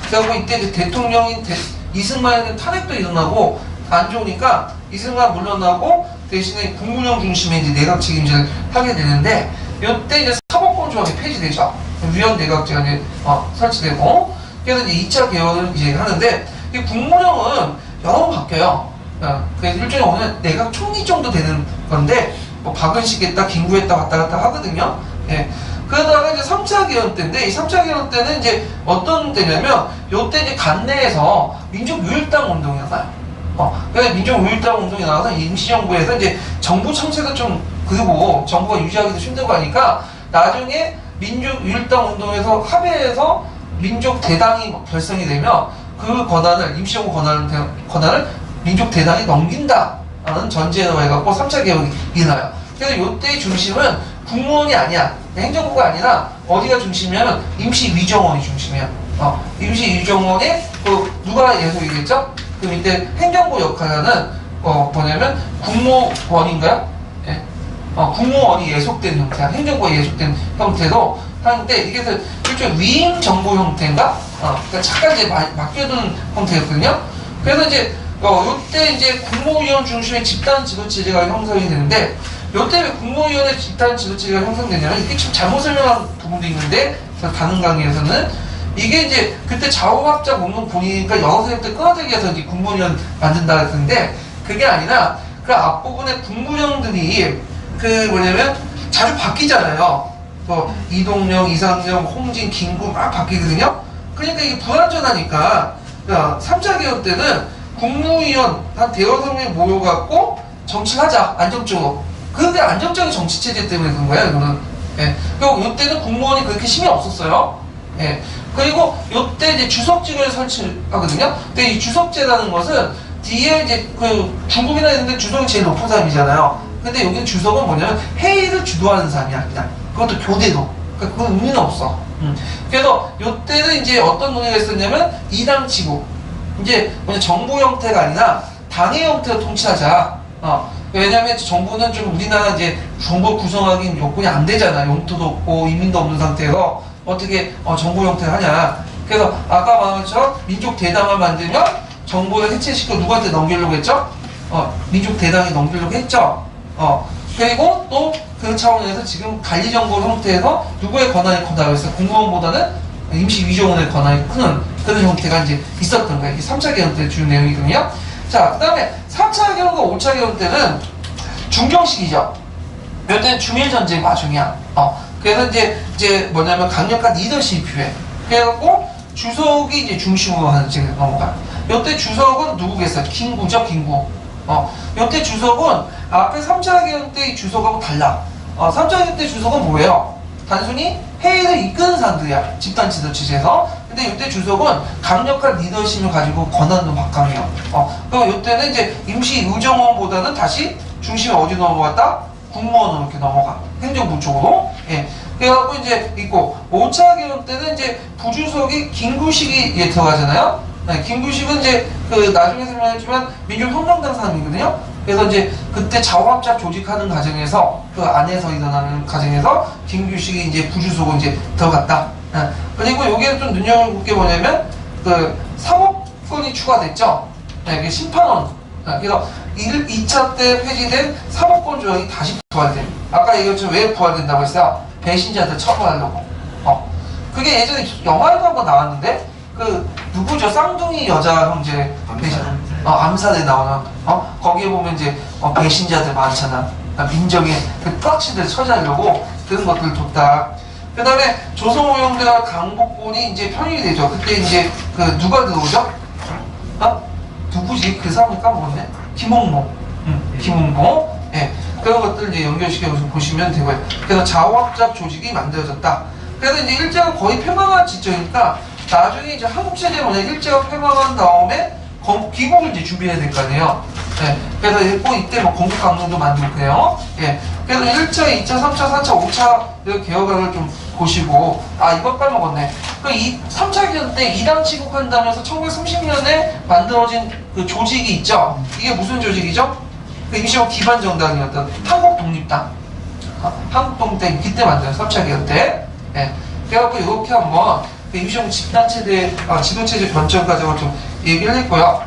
그래갖고 이때 이제 대통령인 이승만에게 탄핵도 일어나고, 안 좋으니까 이승만 물러나고, 대신에 국무령 중심의 이제 내각 책임제를 하게 되는데, 이때 이제 사법권 조항이 폐지되죠. 위헌 내각제가 이제, 설치되고, 그래서 이제 2차 개헌을 이제 하는데, 이 국무령은 여러 번 바뀌어요. 그래서 일종의 오늘 내각 총리 정도 되는 건데, 뭐 박은식했다, 김구했다 왔다 갔다 하거든요. 예. 그러다가 이제 3차 개헌 때인데, 이 3차 개헌 때는 이제 어떤 때냐면, 요때 이제 간내에서 민족유일당 운동이 나와요. 그래서 민족유일당 운동이 나와서 임시정부에서 이제 정부 청세도 좀 그리고 정부가 유지하기도 힘들고 하니까, 나중에 민족유일당 운동에서 합의해서 민족대당이 결성이 되면, 그 권한을, 임시정부 권한을 민족대당이 넘긴다라는 전제로 해갖고 3차 개헌이 일어나요. 그래서 요때의 중심은 국무원이 아니야. 행정부가 아니라 어디가 중심이냐면 임시위정원이 중심이야. 임시위정원에 누가 예속이겠죠? 그 밑에 행정부 역할하는 뭐냐면 국무원인가요? 예. 국무원이 예속된 형태야. 행정부가 예속된 형태로 하는데 이게 일종의 위임 정부 형태인가? 그러니까 잠깐 이제 맡겨둔 형태였거든요. 그래서 이제 요때 이제 국무위원 중심의 집단 지도체제가 형성이 되는데, 요때 왜 국무위원회 집단 지도체제가 형성되냐면, 이게 좀 잘못 설명한 부분도 있는데, 다른 강의에서는, 이게 이제 그때 좌우합작 운동 보니까 여러 세력들 끌어들이기 위해서 이제 국무위원 만든다 했는데, 그게 아니라 그 앞부분에 국무령들이 자주 바뀌잖아요. 이동영, 이상영, 홍진, 김구 막 바뀌거든요. 그러니까 이게 불안전하니까, 3차 개헌 때는 국무위원 한 대여섯 명이 모여갖고 정치를 하자, 안정적으로. 그런데 안정적인 정치체제 때문에 그런 거예요, 이거는. 예. 그리고 이때는 국무원이 그렇게 힘이 없었어요. 예. 그리고 이때 이제 주석직을 설치하거든요. 근데 이 주석제라는 것은 뒤에 이제 중국이나 이런 데 주석이 제일 높은 사람이잖아요. 근데 여기는 주석은 뭐냐면 회의를 주도하는 사람이야, 그냥. 그것도 교대로. 그러니까 그건 의미는 없어. 그래서 이때는 이제 어떤 논의가 있었냐면 이당치고. 이제 정부 형태가 아니라 당의 형태로 통치하자. 왜냐면 정부는 좀 우리나라 이제 정부 구성하기는 요건이 안 되잖아. 영토도 없고 이민도 없는 상태에서 어떻게 정부 형태를 하냐. 그래서 아까 말한 것처럼 민족 대당을 만들면 정부를 해체시켜 누구한테 넘기려고 했죠? 민족 대당에 넘기려고 했죠. 그리고 또 그 차원에서 지금 관리정부 형태에서 누구의 권한이 커다고 했어요? 공무원보다는 임시 위정원의 권한이 크는 그런 형태가 이제 있었던 거예요. 이게 3차 개헌 때 주요 내용이거든요. 자, 그 다음에 4차 개헌과 5차 개헌 때는 중경식이죠. 이때는 중일전쟁 와중이야. 그래서 이제 뭐냐면 강력한 리더십이 필요해. 그래갖고 주석이 이제 중심으로 하는 지금 넘어가. 이때 주석은 누구겠어요? 김구죠, 김구. 이때 주석은 앞에 3차 개헌 때 주석하고 달라. 3차 개헌 때 주석은 뭐예요? 단순히 회의를 이끄는 사람들이야. 집단 지도 체제에서. 근데 이때 주석은 강력한 리더십을 가지고 권한도 막강해요. 그럼 이때는 이제 임시 의정원보다는 다시 중심이 어디 넘어갔다? 국무원으로 이렇게 넘어가. 행정부 쪽으로. 예. 그래갖고 이제 있고, 5차 개헌 때는 이제 부주석이 김구식이 들어가잖아요. 네, 김구식은 이제 나중에 설명했지만 민주혁명당 사람이거든요. 그래서 이제 그때 자원합작 조직하는 과정에서 그 안에서 일어나는 과정에서 김구식이 이제 부주석으로 이제 들어갔다. 네. 그리고 여기에 좀 눈여겨볼 게 뭐냐면 사법권이 추가됐죠. 네, 그 심판원. 네, 그래서 2차 때 폐지된 사법권 조항이 다시 부활돼요. 아까 얘기했지만 왜 부활된다고 했어요? 배신자들 처벌하려고. 그게 예전에 영화에도 한번 나왔는데 누구죠? 쌍둥이 여자 형제 배신. 암살에 나오는 거기에 보면 이제 배신자들 많잖아. 민정의 그 prak시들 처리하려고 그런 것들을 뒀다. 그 다음에 조선오영대와 강복군이 이제 편입이 되죠. 그때 이제 누가 들어오죠? 누구지? 그 사람이 까먹었네. 김홍모. 김홍모. 예. 그런 것들 이제 연결시켜서 보시면 되고요. 그래서 자원합작 조직이 만들어졌다. 그래서 이제 일제가 거의 폐망한 지점이니까 나중에 이제 한국 체제 뭐냐 일제가 폐망한 다음에 기국을 이제 준비해야 될 거 아니에요. 예. 그래서 이때 뭐 건국 강령도 만들고 그래요. 예. 그래서 1차, 2차, 3차, 4차, 5차 개혁안을 좀 보시고 이거 까먹었네. 이 3차 개헌 때 이당 취국한다면서 1930년에 만들어진 그 조직이 있죠. 이게 무슨 조직이죠? 임시국 기반 정당이었던 한국 독립당. 한국 독립당 그때 만든 3차 개헌 때. 예. 그래갖고 이렇게 한번 임시국 집단체제, 지도체제 변천 과정을 좀 얘기를 했고요.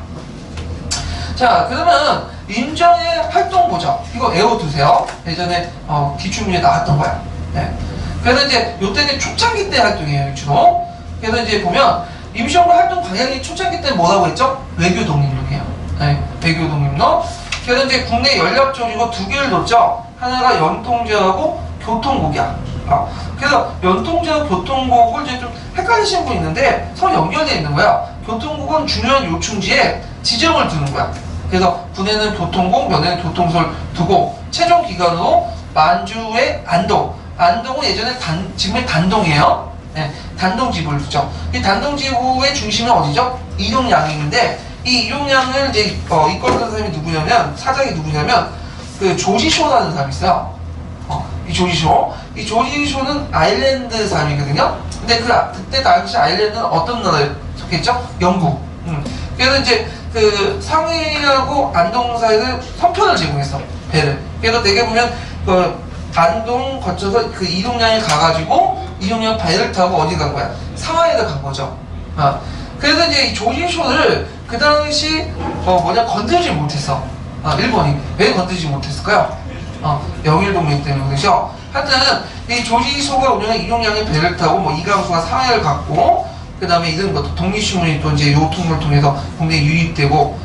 자, 그러면 임정의 활동 보죠. 이거 외워두세요. 예전에 기출문제 나왔던 거야. 네. 그래서 이제 요때는 초창기 때 활동이에요, 주로. 그래서 이제 보면 임시정부 활동 방향이 초창기 때 뭐라고 했죠? 외교 독립론이에요. 네, 외교 독립론. 그래서 이제 국내 연락 조직을 두 개를 뒀죠. 하나가 연통제하고 교통국이야. 그래서 연통제와 교통국을 이제 좀 헷갈리시는 분 있는데 서로 연결되어 있는 거야. 교통국은 중요한 요충지에 지정을 두는 거야. 그래서 군에는 교통국, 면에는 교통소를 두고 최종 기관으로 만주의 안동은 예전에 지금의 단동이에요. 네, 단동지부를 두죠. 이 단동지부의 중심은 어디죠? 이룡양인데 이 이룡양을 이제 이끌었던 사람이 누구냐면 사장이 누구냐면 그 조지쇼라는 사람이 있어요. 이 조지쇼는 아일랜드 사람이거든요. 근데 그때 당시 아일랜드는 어떤 나라에 속했죠? 영국. 그래서 이제 그 상해하고 안동 사이를 선편을 제공했어. 배를. 그래서 되게 보면 안동 거쳐서 그 이동량에 가가지고 이동량 배를 타고 어디 간 거야? 상하이를 간 거죠. 그래서 이제 이 조지쇼를 그 당시 건들지 못했어. 일본이 왜 건들지 못했을까요? 영일동맹 때문에 그렇죠. 하여튼 이 조지소가 운영한 이동량의 배를 타고 뭐 이강수가 상하이를 갔고 그 다음에 이런 것도 독립신문이 또 이제 요통을 통해서 국내에 유입되고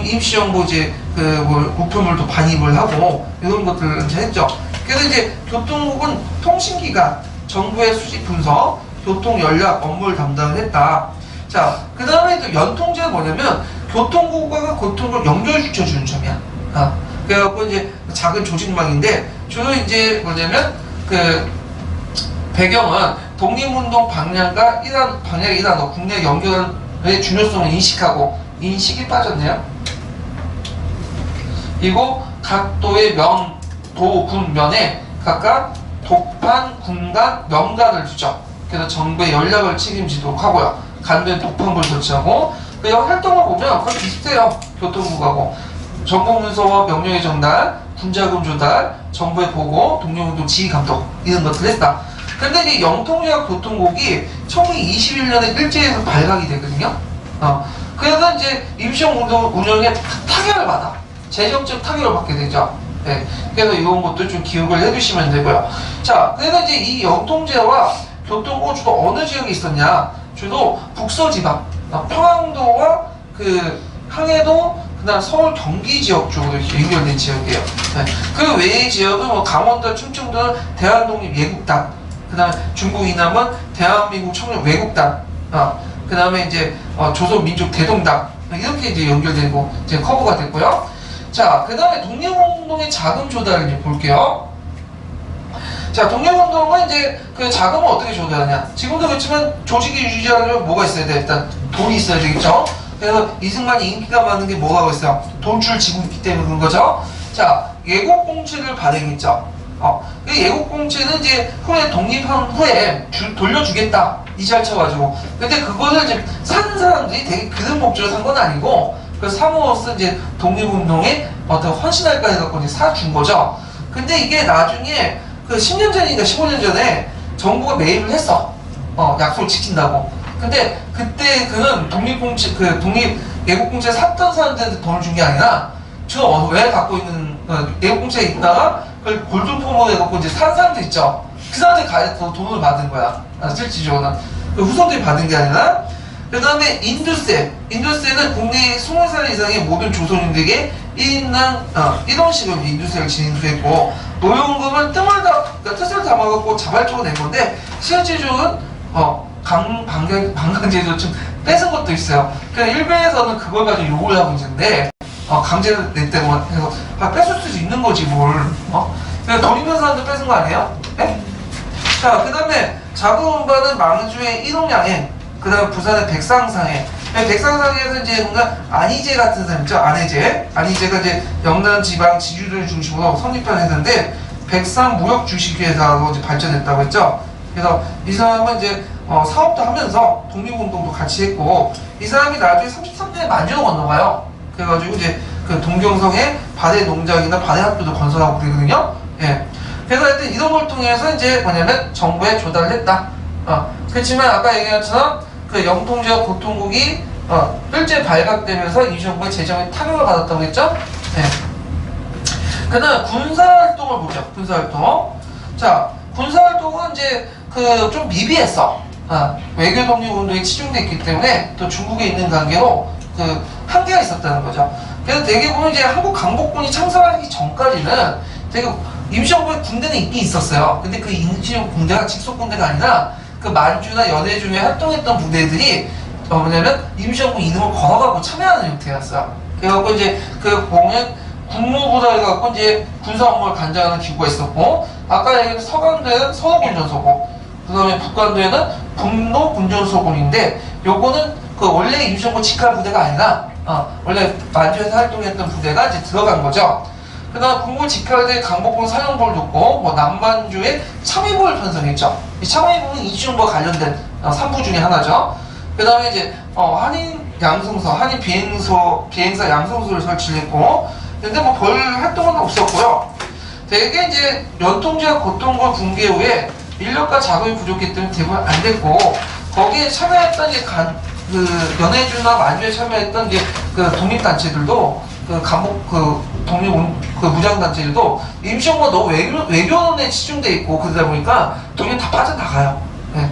임시정부 이제 우편물도 반입을 하고 이런 것들을 이제 했죠. 그래서 이제 교통국은 통신기관, 정부의 수집 분석, 교통 연락 업무를 담당을 했다. 자, 그 다음에 또 연통제가 뭐냐면 교통국과 교통을 연결시켜주는 점이야. 그래갖고 이제 작은 조직망인데 주로 이제 뭐냐면 배경은 독립운동 방향과 방향의 일환으로 국내 연결의 중요성을 인식하고 인식이 빠졌네요. 그리고 각 도의 군 면에 각각 독판, 군간, 명가를 두죠. 그래서 정부의 연락을 책임지도록 하고요. 간도에 독판부를 설치하고 그리고 활동을 보면 거의 비슷해요. 교통국하고 정보문서와 명령의 전달, 군자금 조달, 정부의 보고, 독립운동 지휘 감독 이런 것들을 했다. 근데 이제 영통제와 교통국이 1921년에 일제에서 발각이 되거든요. 그래서 이제 임시정부 운영에 타격을 받아. 재정적 타격을 받게 되죠. 네. 그래서 이런 것도 좀 기억을 해두시면 되고요. 자, 그래서 이제 이 영통제와 교통고 주로 어느 지역에 있었냐? 주로 북서지방, 평안도와 그 항해도, 그다음 서울 경기 지역 쪽으로 이렇게 연결된 지역이에요. 네. 그 외의 지역은 뭐 강원도, 충청도는 대한독립 예국당, 그다음 중국 이남은 대한민국 청년 외국당, 그다음에 이제 조선민족 대동당 이렇게 이제 연결되고 이제 커버가 됐고요. 자, 그다음에 독립운동의 자금 조달을 이제 볼게요. 자, 독립운동은 이제 그 자금을 어떻게 조달하냐? 지금도 그렇지만 조직이 유지하려면 뭐가 있어야 돼? 일단 돈이 있어야 되겠죠. 그래서 이승만이 인기가 많은 게 뭐가 있어요? 돈줄 지고 있기 때문에 그런 거죠. 자, 예국공채를 발행했죠. 그 예국공채는 이제 후에 독립한 후에 돌려주겠다 이자를 쳐가지고. 근데 그거를 이제 산 사람들이 되게 그런 목적으로 산 건 아니고, 그래서 사모로서 이제 독립운동에 어떤 헌신할까 해갖고 이제 사준 거죠. 근데 이게 나중에 그 10년 전인가 15년 전에 정부가 매입을 했어. 약속을 지킨다고. 근데 그때 그는 독립공채, 예국공채 샀던 사람들한테 돈을 준 게 아니라, 왜 갖고 있는, 예국공채에 있다가 그걸 골든폼으로 해갖고 이제 산 사람들 있죠. 그 사람들이 가서 돈을 받은 거야. 실질적으로는. 그 후손들이 받은 게 아니라. 그 다음에 인두세는 국내 20살 이상의 모든 조선인들에게 1인당 1원씩을 인두세를 징수했고, 노용금은 뜻을 담아갖고 자발적으로 낸 건데, 실질적으로 방강제도 좀 뺏은 것도 있어요. 그러니까 일베에서는 그걸 가지고 욕을 하고 있는데, 강제로 냈다고 해서 뺏을 수도 있는 거지 뭘. 그러니까 돈 있는 사람들 뺏은 거 아니에요? 네? 자, 그 다음에 자금운반은 망주의 일홍양행, 그 다음에 부산의 백상상해. 백상상해에서 이제 뭔가 안희재 같은 사람 있죠? 안희재가 이제 영남 지방 지주들 중심으로 성립했는데, 백상 무역 주식회사로 이제 발전했다고 했죠. 그래서 이 사람은 이제 사업도 하면서 독립운동도 같이 했고, 이 사람이 나중에 33년에 만주로 건너가요. 그래가지고 이제 그 동경성에 바대 농장이나 바대 학교도 건설하고 그러거든요. 예. 그래서 하여튼 이런 걸 통해서 이제 뭐냐면 정부에 조달을 했다. 그렇지만 아까 얘기한 것처럼 그 영통지역 고통국이 일제 발각되면서 임시정부의 재정에 타격을 받았다고 했죠. 예. 그 다음 군사활동을 보죠. 군사활동. 자, 군사활동은 이제 그 좀 미비했어. 외교 독립운동에 치중됐기 때문에 또 중국에 있는 관계로 그 한계가 있었다는 거죠. 그래서 되게 보면 이제 한국 강복군이 창설하기 전까지는 되게 임시정부의 군대는 있긴 있었어요. 근데 그 임시정부 군대가 직속 군대가 아니라 그 만주나 연해중에 활동했던 부대들이 뭐냐면 임시정부 이름을 걸어가고 참여하는 형태였어요. 그래갖고 이제 그 보면 국무부라 해갖고 이제 군사 업무를 관장하는 기구가 있었고, 아까 얘기한 서강대는 서로군전소고, 그 다음에 북간도에는 북로군전소군인데, 요거는 그 원래 임시정부 직할 부대가 아니라 원래 만주에서 활동했던 부대가 이제 들어간 거죠. 그 다음 국무 직할대 강복군 사령부를 뒀고, 뭐 남만주에 참의부를 편성했죠. 이 참의부는 임시정부와 관련된 3부 중에 하나죠. 그 다음에 이제 한인 양성소, 한인 비행사 양성소를 설치를 했고, 근데 뭐 별 활동은 없었고요. 되게 이제 연통지역 고통과 붕괴 후에 인력과 자금이 부족했기 때문에 대부분 안 됐고, 거기에 참여했던 이제 그 연해주나 만주에 참여했던 이제 그 독립단체들도 독립 그 무장단체들도 임시정부가 너무 외교원에 치중돼 있고 그러다 보니까 독립 다 빠져나가요. 네.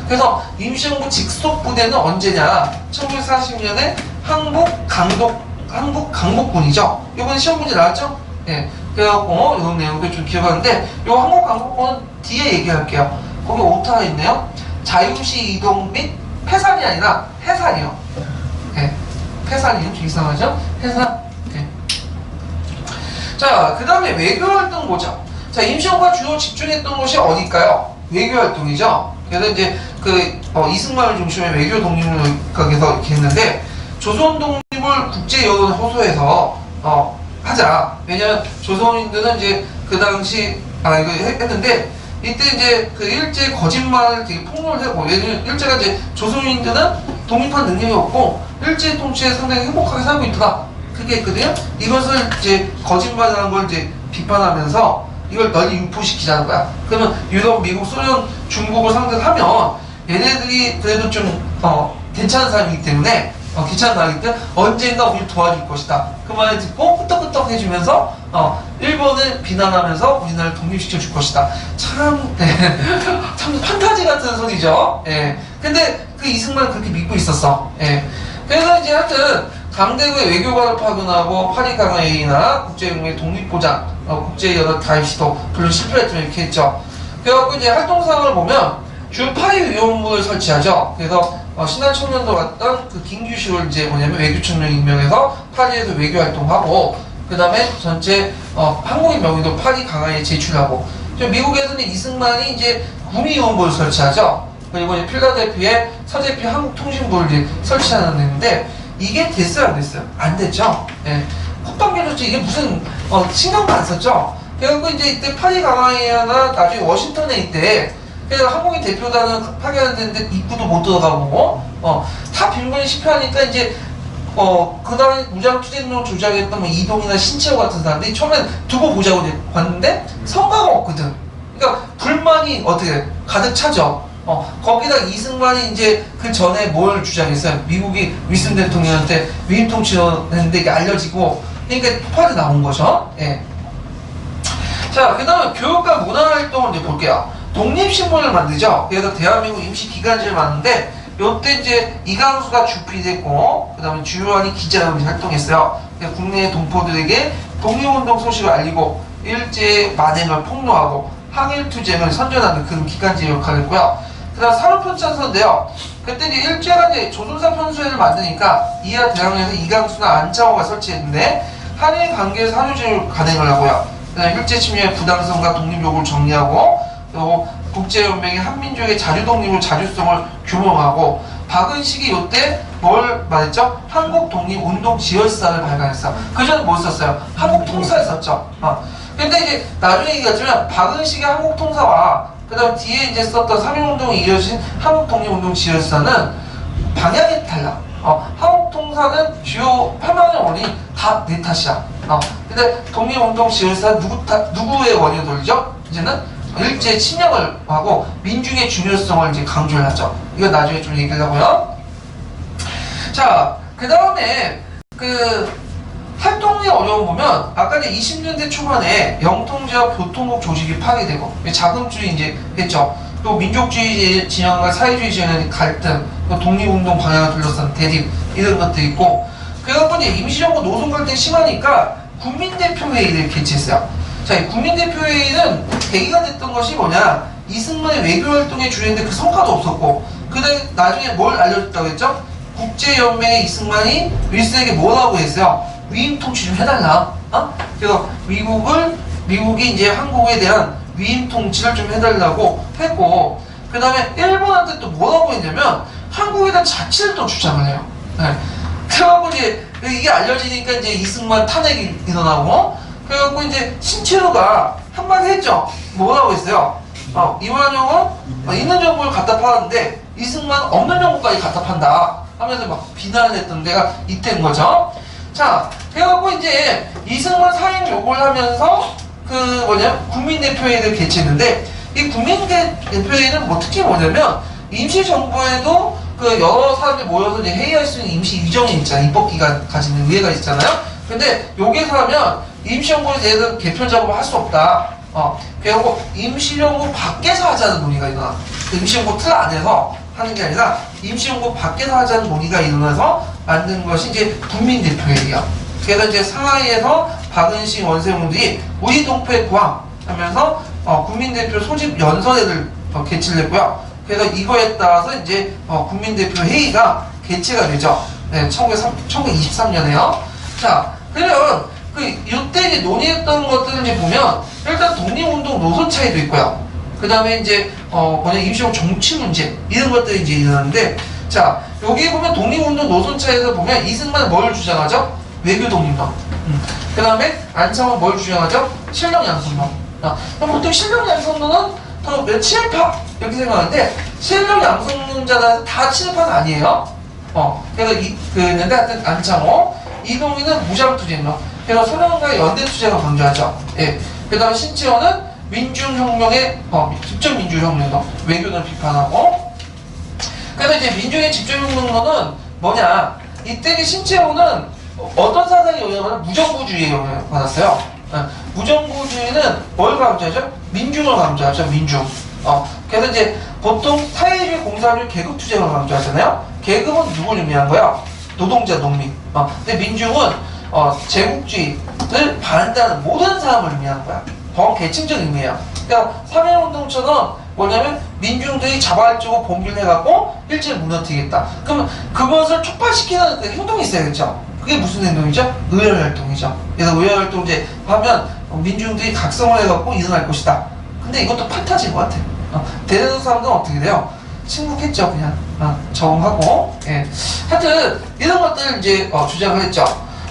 그래서 임시정부 직속 부대는 언제냐? 1940년에 한국 강복군이죠. 이번에 시험 문제 나왔죠? 예. 그래갖고 이런 내용들 좀 기억하는데, 요 한국 강복군은 뒤에 얘기할게요. 거기 오타가 있네요. 자유시 이동 및 폐산이 아니라 해산이요. 예. 폐산이요. 좀 이상하죠? 해산. 예. 자, 그 다음에 외교활동 보죠. 자, 임시정부가 주로 집중했던 곳이 어딜까요? 외교활동이죠. 그래서 이제 이승만을 중심의 외교 독립을 거기서 이렇게 했는데, 조선 독립을 국제 여론에 호소해서 하자. 왜냐면 조선인들은 이제 그 당시 이거 했는데, 이때 이제 그 일제 거짓말을 되게 폭로를 하고, 왜냐면 일제가 이제 조선인들은 독립한 능력이 없고 일제 통치에 상당히 행복하게 살고 있더라. 그게 있거든요. 이것을 이제 거짓말이라는 걸 이제 비판하면서 이걸 널리 유포시키자는 거야. 그러면 유럽, 미국, 소련, 중국을 상대로 하면 얘네들이 그래도 좀 괜찮은 사람이기 때문에 귀찮은 나라겠든 언젠가 우리 도와줄 것이다. 그 말을 듣고 끄떡끄떡 해주면서 일본을 비난하면서 우리나라를 독립시켜 줄 것이다. 참, 참 판타지 같은 소리죠. 예. 근데 그 이승만은 그렇게 믿고 있었어. 예. 그래서 이제 하여튼 강대구의 외교관을 파견하고 파리 강화회의나 국제연맹의 독립보장, 국제 여러 가입 시도 별로 실패했지만 이렇게 했죠. 그래갖고 이제 활동상을 보면 주 파리 위원부를 설치하죠. 그래서 신한 청년도 왔던 그 김규식을 이제 뭐냐면 외교청장 임명해서 파리에서 외교 활동하고, 그 다음에 전체 한국인 명의도 파리 강화에 제출하고, 미국에서는 이승만이 이제 구미위원부를 설치하죠. 그리고 이제 필라델피아에 서재피 한국통신부를 이제 설치하는데, 이게 됐어요, 안 됐어요? 안 됐죠. 예. 콧방귀줬지 이게 무슨 신경도 안 썼죠. 그래갖고 이제 이때 파리 강화회의나 나중에 워싱턴에 있대. 그래서 한국인 대표단은 파견했는데 입구도 못 들어가고, 다 빌문이 실패하니까 이제 그다음에 무장투쟁로 조작했던 뭐 이동이나 신채호 같은 사람들이 처음엔 두고 보자고 이제 봤는데 성과가 없거든. 그러니까 불만이 어떻게 가득 차죠. 거기다 이승만이 이제 그 전에 뭘 주장했어요? 미국이 윌슨 대통령한테 위임 통치를 했는데 이게 알려지고, 그러니까 폭발이 나온 거죠. 예. 자, 그 다음에 교육과 문화활동을 이제 볼게요. 독립신문을 만들죠. 그래서 대한민국 임시기간지를 만드는데, 요때 이제 이강수가 주필됐고, 그 다음에 주요한이 기자로 활동했어요. 국내 동포들에게 독립운동 소식을 알리고, 일제의 만행을 폭로하고, 항일투쟁을 선전하는 그런 기간지 역할을 했고요. 그 다음 산업편찬서인데요. 그때 이제 일제가 이제 조선사 편수회를 만드니까, 이하 대학에서 이강수나 안창호가 설치했는데, 한일 관계에서 한일주의를 간행을 하고요. 그 다음 일제 침략의 부당성과 독립 요구를 정리하고, 또 국제연맹이 한민족의 자주독립을 자주성을 규명하고, 박은식이 이때 뭘 말했죠? 한국독립운동 지열사를 발간했어. 그 전에 뭐 썼어요? 한국통사를 썼죠. 근데 이제 나중에 얘기했지만 박은식의 한국통사와 그 다음 뒤에 이제 썼던 3.1운동이 이어진 한국독립운동 지열사는 방향이 달라. 한국통사는 주요 8만의 원인이 다 내 탓이야. 근데 독립운동 지열사는 누구의 원인을 돌리죠? 이제는 일제 침략을 하고 민중의 중요성을 이제 강조를 하죠. 이건 나중에 좀 얘기를 하고요. 자, 그 다음에 그 활동의 어려움 보면 아까 이제 20년대 초반에 영통제와 교통국 조직이 파괴되고 자금주의 이제 했죠. 또 민족주의 진영과 사회주의 진영의 갈등, 또 독립운동 방향을 둘러싼 대립 이런 것도 있고, 그래갖고 이제 임시정부 노선 갈등이 심하니까 국민대표회의를 개최했어요. 자, 이 국민대표회의는 계기가 됐던 것이 뭐냐? 이승만의 외교활동에 주였는데 그 성과도 없었고, 그 다음에 나중에 뭘 알려줬다고 했죠? 국제연맹의 이승만이 윌슨에게 뭐라고 했어요? 위임 통치 좀 해달라. 그래서 미국이 이제 한국에 대한 위임 통치를 좀 해달라고 했고, 그 다음에 일본한테 또 뭐라고 했냐면 한국에 대한 자치를 또 주장을 해요. 네. 그래갖고 이제 이게 알려지니까 이제 이승만 탄핵이 일어나고, 그래갖고 이제 신채호가 한마디 했죠. 뭐라고 했어요? 이완용은 있는 정보를 갖다 팔았는데 이승만 없는 정보까지 갖다 판다 하면서 막 비난을 했던 데가 이때인 거죠. 자, 그래갖고 이제 이승만 사임 요구를 하면서 국민대표회의를 개최했는데, 이 국민대표회의는 뭐 특히 뭐냐면 임시정부에도 그 여러 사람들이 모여서 이제 회의할 수 있는 임시 유정이 있잖아요. 입법기관 가지는 의회가 있잖아요. 근데 여기서 하면 임시정부에 대해서 개편 작업을 할 수 없다. 그리고 임시정부 밖에서 하자는 논의가 일어나. 임시정부 틀 안에서 하는 게 아니라 임시정부 밖에서 하자는 논의가 일어나서 만든 것이 이제 국민대표회의야. 그래서 이제 상하이에서 박은식 원세훈들이 우리 동포의 고향 하면서 국민대표 소집 연설회를 개최를 했고요. 그래서 이거에 따라서 이제 국민대표 회의가 개최가 되죠. 네, 1923년에요. 자, 그러면 이때 이제 논의했던 것들을 이제 보면 일단 독립운동 노선 차이도 있고요. 그 다음에 이제 임시정부 정치 문제 이런 것들이 이제 일어나는데, 자, 여기 보면 독립운동 노선 차이에서 보면 이승만은 뭘 주장하죠? 외교 독립론. 그 다음에 안창호는 뭘 주장하죠? 실력 양성론. 보통 실력 양성론은 더 친일파 이렇게 생각하는데, 실력 양성론자는 다 친일파는 아니에요. 그래서 근데 하여튼 안창호, 이동희는 무장투쟁론. 그래서 소련과의 연대투쟁을 강조하죠. 예. 그 다음에 신채호는 민중혁명의 직접 민주혁명론, 외교는 비판하고. 그래서 이제 민중의 직접 혁명론은 뭐냐? 이때 이제 신채호는 어떤 사상에 영향을 무정부주의에 영향을 받았어요. 무정부주의는 뭘 강조하죠? 민중을 강조하죠. 민중. 그래서 이제 보통 사회주의, 공산주의, 계급 투쟁을 강조하잖아요. 계급은 누굴 의미한 거야? 노동자, 농민. 근데 민중은 제국주의를 반대하는 모든 사람을 의미하는 거야. 범계층적 의미예요. 그러니까 3.1운동처럼 뭐냐면 민중들이 자발적으로 봉기를 해갖고 일제를 무너뜨리겠다. 그러면 그것을 촉발시키는 그 행동이 있어야겠죠. 그게 무슨 행동이죠? 의열활동이죠. 그래서 의열활동 이제 하면 민중들이 각성을 해갖고 일어날 것이다. 근데 이것도 판타지인 것 같아. 대다수 사람들은 어떻게 돼요? 침묵했죠. 그냥 적응하고. 예. 하여튼 이런 것들을 이제 주장을 했죠.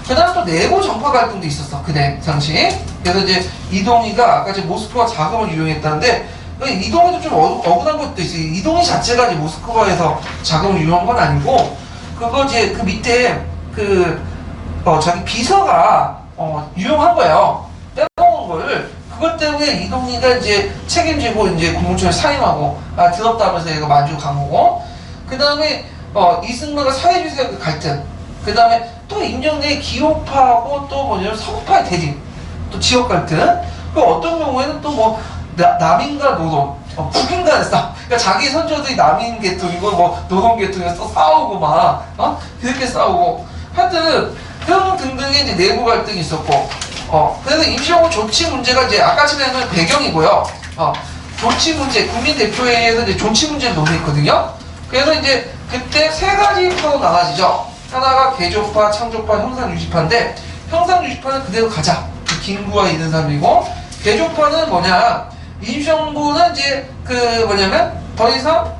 그 다음 또 내부 정파 갈등도 있었어. 그때 당시. 그래서 이제 이동희가 아까 이제 모스크바 자금을 이용했다는데 이동희도 좀 억울한 것도 있어요. 이동희 자체가 이제 모스크바에서 자금을 이용한 건 아니고 그거 이제 그 밑에 자기 비서가 유용한 거예요. 빼먹은 거를. 그것 때문에 이동희가 이제 책임지고 이제 국무총리 사임하고 더럽다 하면서 얘가 만주 간 거고. 그 다음에 이승만과 사회주의 세력 갈등. 그 다음에 또 임정래의 기호파하고 또 뭐냐면 서구파의 대립. 또 지역 갈등. 그 어떤 경우에는 또 뭐 남인과 노동, 북인간의 싸움. 그러니까 자기 선조들이 남인 계통이고 뭐 노동 계통에서 싸우고 막 그렇게 싸우고. 하여튼 그런 등등의 이제 내부 갈등이 있었고. 그래서 임시정부 조치 문제가 이제 아까 전에는 배경이고요. 조치 문제, 국민대표회의에서 이제 조치 문제를 논의했거든요. 그래서 이제 그때 세 가지 파로 나눠지죠. 하나가 개조파, 창조파, 형상유지파인데 형상유지파는 그대로 가자. 김구가 있는 사람이고 개조파는 뭐냐? 임시정부는 이제 더 이상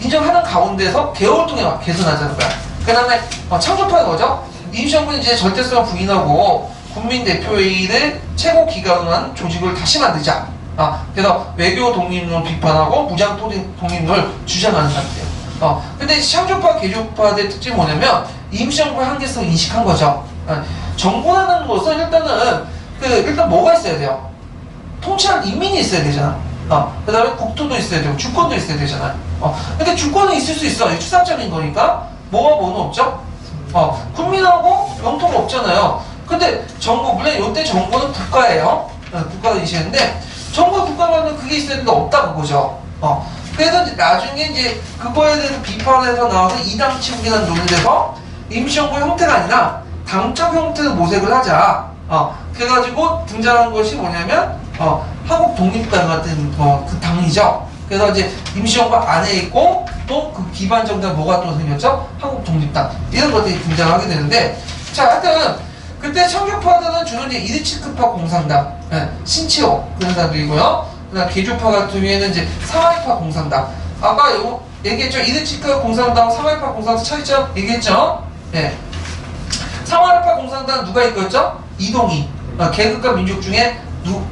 인정하는 가운데서 개혁을 통해 개선하자는 거야. 그 다음에 창조파는 뭐죠? 임시정부는 이제 절대성을 부인하고 국민대표회의를 최고 기관으로 한 조직을 다시 만들자. 그래서 외교 독립론을 비판하고 무장 독립론을 주장하는 상태예요. 근데 창조파, 개조파의 특징이 뭐냐면 임시정부의 한계성을 인식한 거죠. 정부라는 것은 일단 뭐가 있어야 돼요? 통치할 인민이 있어야 되잖아. 그 다음에 국토도 있어야 되고 주권도 있어야 되잖아. 근데 주권은 있을 수 있어. 추상적인 거니까 뭐가 뭐는 없죠? 국민하고 영토가 없잖아요. 근데 정부, 물론 이때 정부는 국가예요. 국가가 이시는데 정부와 국가만은 그게 있어야 되는데 없다 그거죠. 그래서 이제 나중에 이제 그거에 대해서 비판해서 나와서 이당 친기란 논의를 해서 임시정부 형태가 아니라 당적 형태로 모색을 하자. 그래가지고 등장한 것이 뭐냐면 한국 독립당 같은 그 당이죠. 그래서 이제 임시정부 안에 있고 또 그 기반 정당 뭐가 또 생겼죠? 한국 독립당 이런 것들이 등장하게 되는데 자 하여튼 그때 창조파들은 주로 이제 이르치크파 공산당, 신치호 그런 사람들이고요. 그다음 개조파 같은 경우에는 이제 상하이파 공산당. 아까 요거 얘기했죠. 이르치크 공산당, 상하이파 공산당 차이점 얘기했죠. 네. 상하이파 공산당 누가 이끌었죠? 이동희. 계급과 민족 중에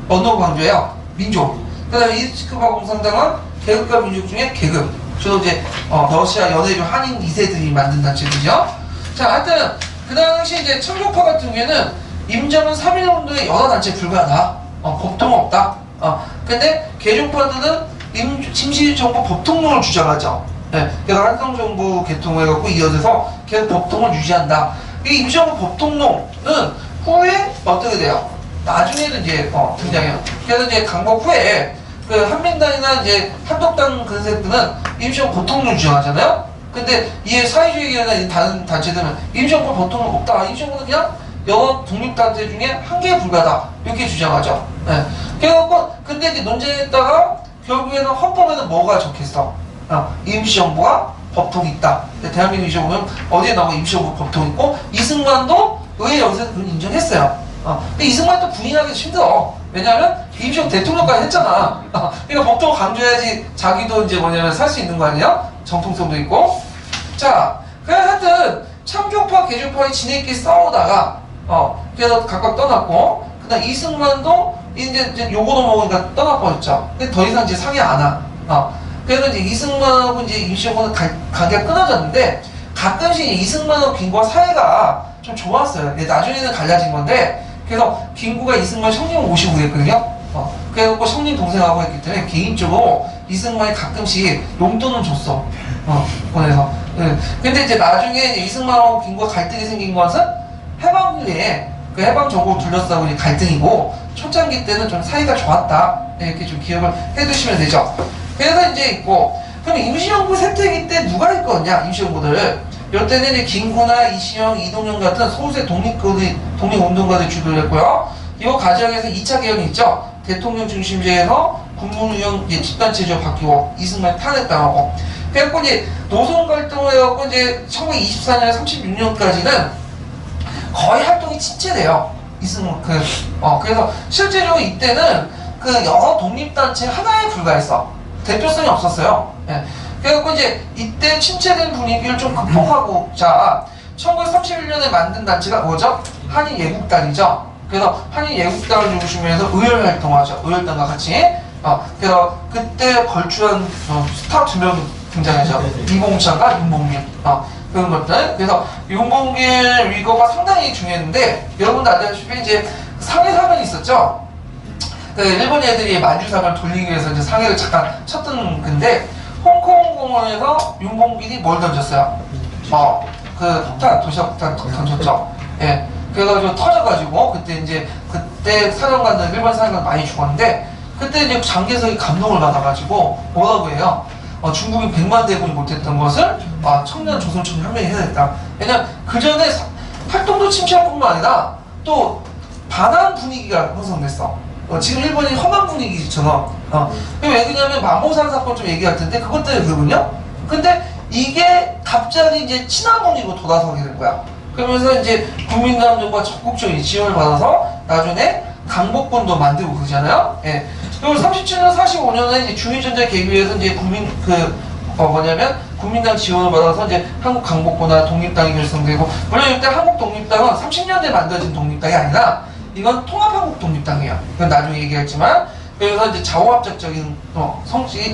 어느 강조예요? 민족. 그다음에 이르치크파 공산당은 계급과 민족 중에 계급. 주로 이제 러시아 연해주 한인 2세들이 만든 단체들이죠. 자, 하여튼 그 당시 이제 창조파 같은 경우에는 임정은 3.1운동의 여러 단체에 불과하다. 법통은 없다. 근데 개조파들은 임시정부 법통론을 주장하죠. 네, 그래서 한성정부 개통해갖고 이어져서 계속 법통을 유지한다. 이 임시정부 법통론은 후에 어떻게 돼요? 나중에는 이제 등장해요. 그래서 이제 강복 후에 그 한민당이나 이제 한독당 그런 세력들은 임시정부 법통론을 주장하잖아요. 근데 이에 사회주의나 다른 단체들은 임시정부 법통론 없다. 임시정부는 그냥 영업 독립단체 중에 한 개에 불과하다. 이렇게 주장하죠. 네. 그래갖고 근데 이제 논쟁했다가 결국에는 헌법에는 뭐가 적혔어? 임시정부가 법통이 있다. 대한민국 임시정부는 어디에 나오고 임시정부 법통이 있고 이승만도 의회 여기서 그걸 인정했어요. 근데 이승만도 부인하기 힘들어. 왜냐하면 임시정부 대통령까지 했잖아. 그러니까 법통을 강조해야지 자기도 이제 뭐냐면 살 수 있는 거 아니에요? 정통성도 있고. 자, 그래 하여튼 창조파, 개조파의 지네끼리 싸우다가 그래서 각각 떠났고, 그다음 이승만도 이제 요거 넘어오니까 떠나버렸죠. 근데 더 이상 이제 상의 안 하. 그래서 이제 이승만하고 이제 임시정부는 관계가 끊어졌는데 가끔씩 이승만하고 김구와 사이가 좀 좋았어요. 나중에는 갈라진 건데 그래서 김구가 이승만 형님을 모시고 그랬거든요. 그래서 형님 동생하고 했기 때문에 개인적으로 이승만이 가끔씩 용돈은 줬어. 보내서. 근데 이제 나중에 이제 이승만하고 김구가 갈등이 생긴 것은 해방 후에 그 해방 정국을 둘러싸고 이제 갈등이고, 초창기 때는 좀 사이가 좋았다. 이렇게 좀 기억을 해두시면 되죠. 그래서 이제 있고, 그럼 임시정부 세태기 때 누가 있거든요, 임시정부들을. 이때는 이제 김구나 이시영, 이동영 같은 소수의 독립운동가들이 주도를 했고요. 이 과정에서 2차 개혁이 있죠. 대통령 중심제에서 국무위원 집단체제로 바뀌고, 이승만이 탄핵당하고. 그래갖고 이제 노선 갈등을 해갖고 이제 1924년, 36년까지는 거의 활동이 침체돼요. 이승만, 그래서 실제로 이때는 그 여러 독립단체 하나에 불과했어. 대표성이 없었어요. 예. 그래갖고 이제 이때 침체된 분위기를 좀 극복하고자 1931년에 만든 단체가 뭐죠? 한인예국단이죠. 그래서 한인예국단을 중심으로 해서 의열 활동하죠. 의열단과 같이. 그래서 그때 걸출한 스타 2명 등장하죠. 이봉찬과 윤봉길. 그런 것들. 그래서 윤봉길 위거가 상당히 중요했는데, 여러분도 아시다시피 이제 상해 사건이 있었죠. 그 일본 애들이 만주상을 돌리기 위해서 이제 상해를 잠깐 쳤던 건데, 홍콩 공원에서 윤봉길이 뭘 던졌어요? 그 폭탄, 도시락 폭탄 던졌죠. 예. 그래가지고 터져가지고, 그때 사령관들, 일본 사령관 많이 죽었는데, 그때 이제 장개석이 감동을 받아가지고, 뭐라고 해요? 중국이 100만 대군이 못했던 것을, 청년 조선촌이 혁명이 해야겠다. 왜냐면, 그 전에 활동도 침체할 뿐만 아니라, 또, 반한 분위기가 형성됐어. 지금 일본이 험한 분위기처럼. 왜 그러냐면 만보산 사건 좀 얘기할 텐데 그것 때문에 그러거든요. 근데 이게 갑자기 이제 친한국으로 돌아서게 된 거야. 그러면서 이제 국민당 정부가 적극적인 지원을 받아서 나중에 강복군도 만들고 그러잖아요. 예. 그리고 37년, 45년에 이제 중일전쟁 계기위해서 이제 국민당 지원을 받아서 이제 한국 강복군과 독립당이 결성되고, 물론 이때 한국 독립당은 30년대에 만들어진 독립당이 아니라 이건 통합한국 독립당이에요. 그건 나중에 얘기했지만, 그래서 이제 자오합작적인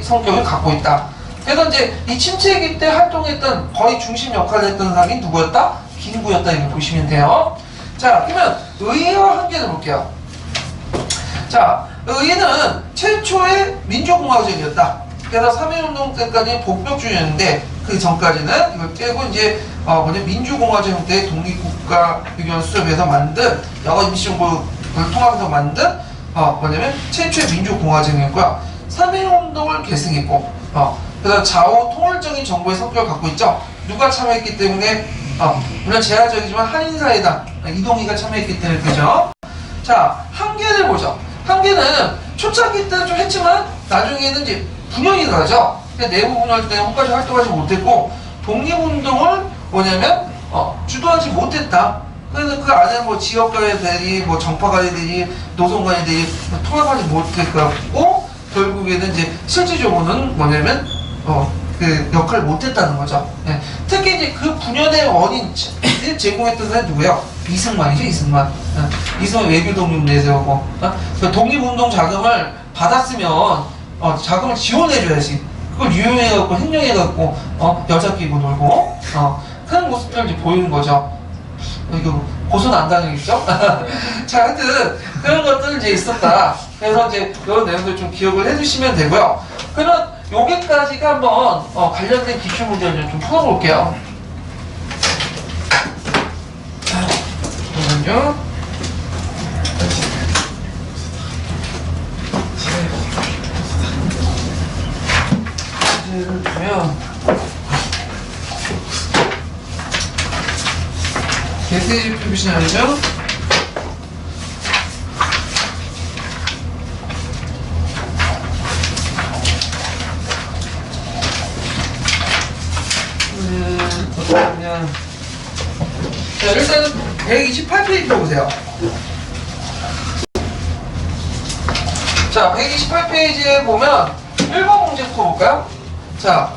성격을 갖고 있다. 그래서 이제 이 침체기 때 활동했던 거의 중심 역할을 했던 사람이 누구였다? 김구였다. 이렇게 보시면 돼요. 자, 그러면 의회와 한계를 볼게요. 자, 의회는 최초의 민주공화국이었다. 그래서 3.1운동 때까지 복벽주의였는데 그 전까지는 이걸 깨고 이제 민주공화제 형태의 독립국가 의견 수립해서 만든 여러 임시정부를 통합해서 만든 최초의 민주공화제였고요. 3.1운동을 계승했고, 그래서 좌우 통일적인 정부의 성격을 갖고 있죠. 누가 참여했기 때문에 물론 제한적이지만 한인사회당 이동희가 참여했기 때문에 그죠. 자, 한계를 보죠. 한계는 초창기 때는 좀 했지만 나중에는 이제 분열이 나죠. 내부 분열 때문에 끝까지 활동하지 못했고, 독립운동을 주도하지 못했다. 그래서 그 안에 지역가들이, 정파가들이, 노동가들이 통합하지 못했고, 결국에는 이제 실질적으로는 그 역할을 못했다는 거죠. 예. 특히 이제 그 분열의 원인을 제공했던 사람이 누구예요? 이승만이죠, 이승만. 이승만 외교독립 내세우고, 그 독립운동 자금을 받았으면 자금을 지원해줘야지. 그걸 유용해갖고 행정해갖고 여자 끼고 놀고 그런 모습들을 이제 보이는 거죠. 이거 고소는 안 당하겠죠? 자, 하여튼 그런 것들 이제 있었다. 그래서 이제 이런 내용들 좀 기억을 해주시면 되고요. 그러면 여기까지가 한번 관련된 기출 문제를 좀 풀어볼게요. 잠깐만요. 예를 들면 메시지 표시 아니죠? 어떠냐? 자, 일단은 128페이지로 보세요. 자, 128페이지에 보면 1번 문제 풀어볼까요? 자,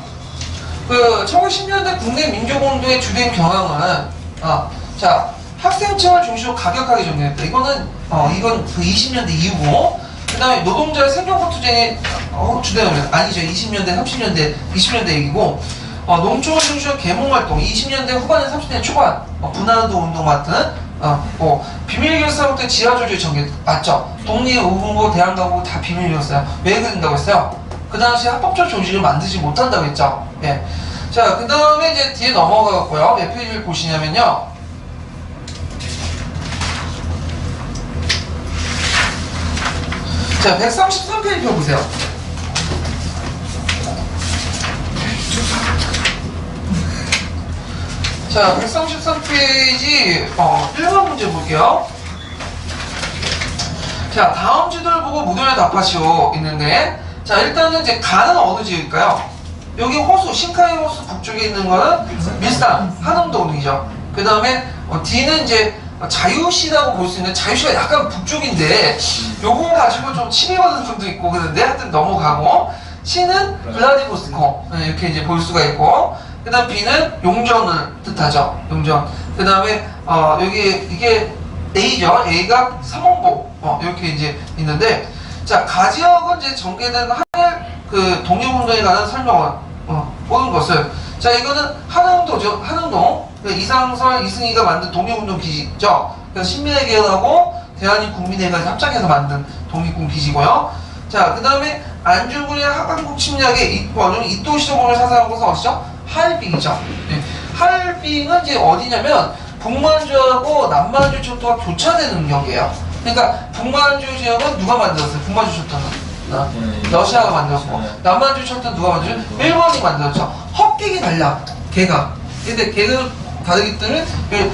1910년대 국내 민주공동의 주된 경향은, 자, 학생층을 중심으로 가격하게 정리했다. 이건 그 20년대 이후고, 그 다음에 노동자의 생존권 투쟁의 주된 아니죠. 20년대, 30년대, 20년대 얘기고, 농촌을 중심으로 계몽활동, 20년대 후반에 30년대 초반, 분화운동 운동 같은, 비밀결사부터 지하조직 전개, 맞죠? 독립운동고, 대한가고 다 비밀이었어요. 왜 그런다고 했어요? 그 당시 합법적 조직을 만들지 못한다고 했죠. 예. 자, 그 다음에 이제 뒤에 넘어가고요. 몇 페이지를 보시냐면요. 자, 133페이지 펴보세요. 자, 133페이지 1번 문제 볼게요. 자, 다음 지도를 보고 무도를 답하시오 있는데, 자, 일단은 이제 가는 어느 지역일까요? 여기 호수, 신카이 호수 북쪽에 있는 거는 밀산, 한흥도이죠. 그 다음에 D는 이제 자유시라고 볼 수 있는, 자유시가 약간 북쪽인데 요거 가지고 좀 치매받은 분도 있고 그런데 하여튼 넘어가고, C는 블라디보스토크 이렇게 이제 볼 수가 있고, 그 다음 B는 용전을 뜻하죠. 용전. 그 다음에 여기 이게 A죠. A가 삼원보 이렇게 이제 있는데, 자, 가지역은 이제 전개된 그 독립운동에 관한 설명을 보는 것을, 자, 이거는 한흥도죠. 한흥동. 이상설, 이승희가 만든 독립운동 기지죠. 그래서 신민의 계열하고 대한민 국민회가 합작해서 만든 독립군 기지고요. 자, 그 다음에 안중근의 한국 침략의 이토 시도범을 사살한 것은 어디죠? 하얼빈이죠. 네. 하얼빈은 이제 어디냐면 북만주하고 남만주 철도가 교차되는 경계예요. 그러니까 북만주 지역은 누가 만들었어요? 북만주 철도는 러시아가 만들었고, 남만주 철도는 누가 만들었죠? 일본이 만들었죠. 헛개기 달라, 개가. 근데 개는 다르기 때문에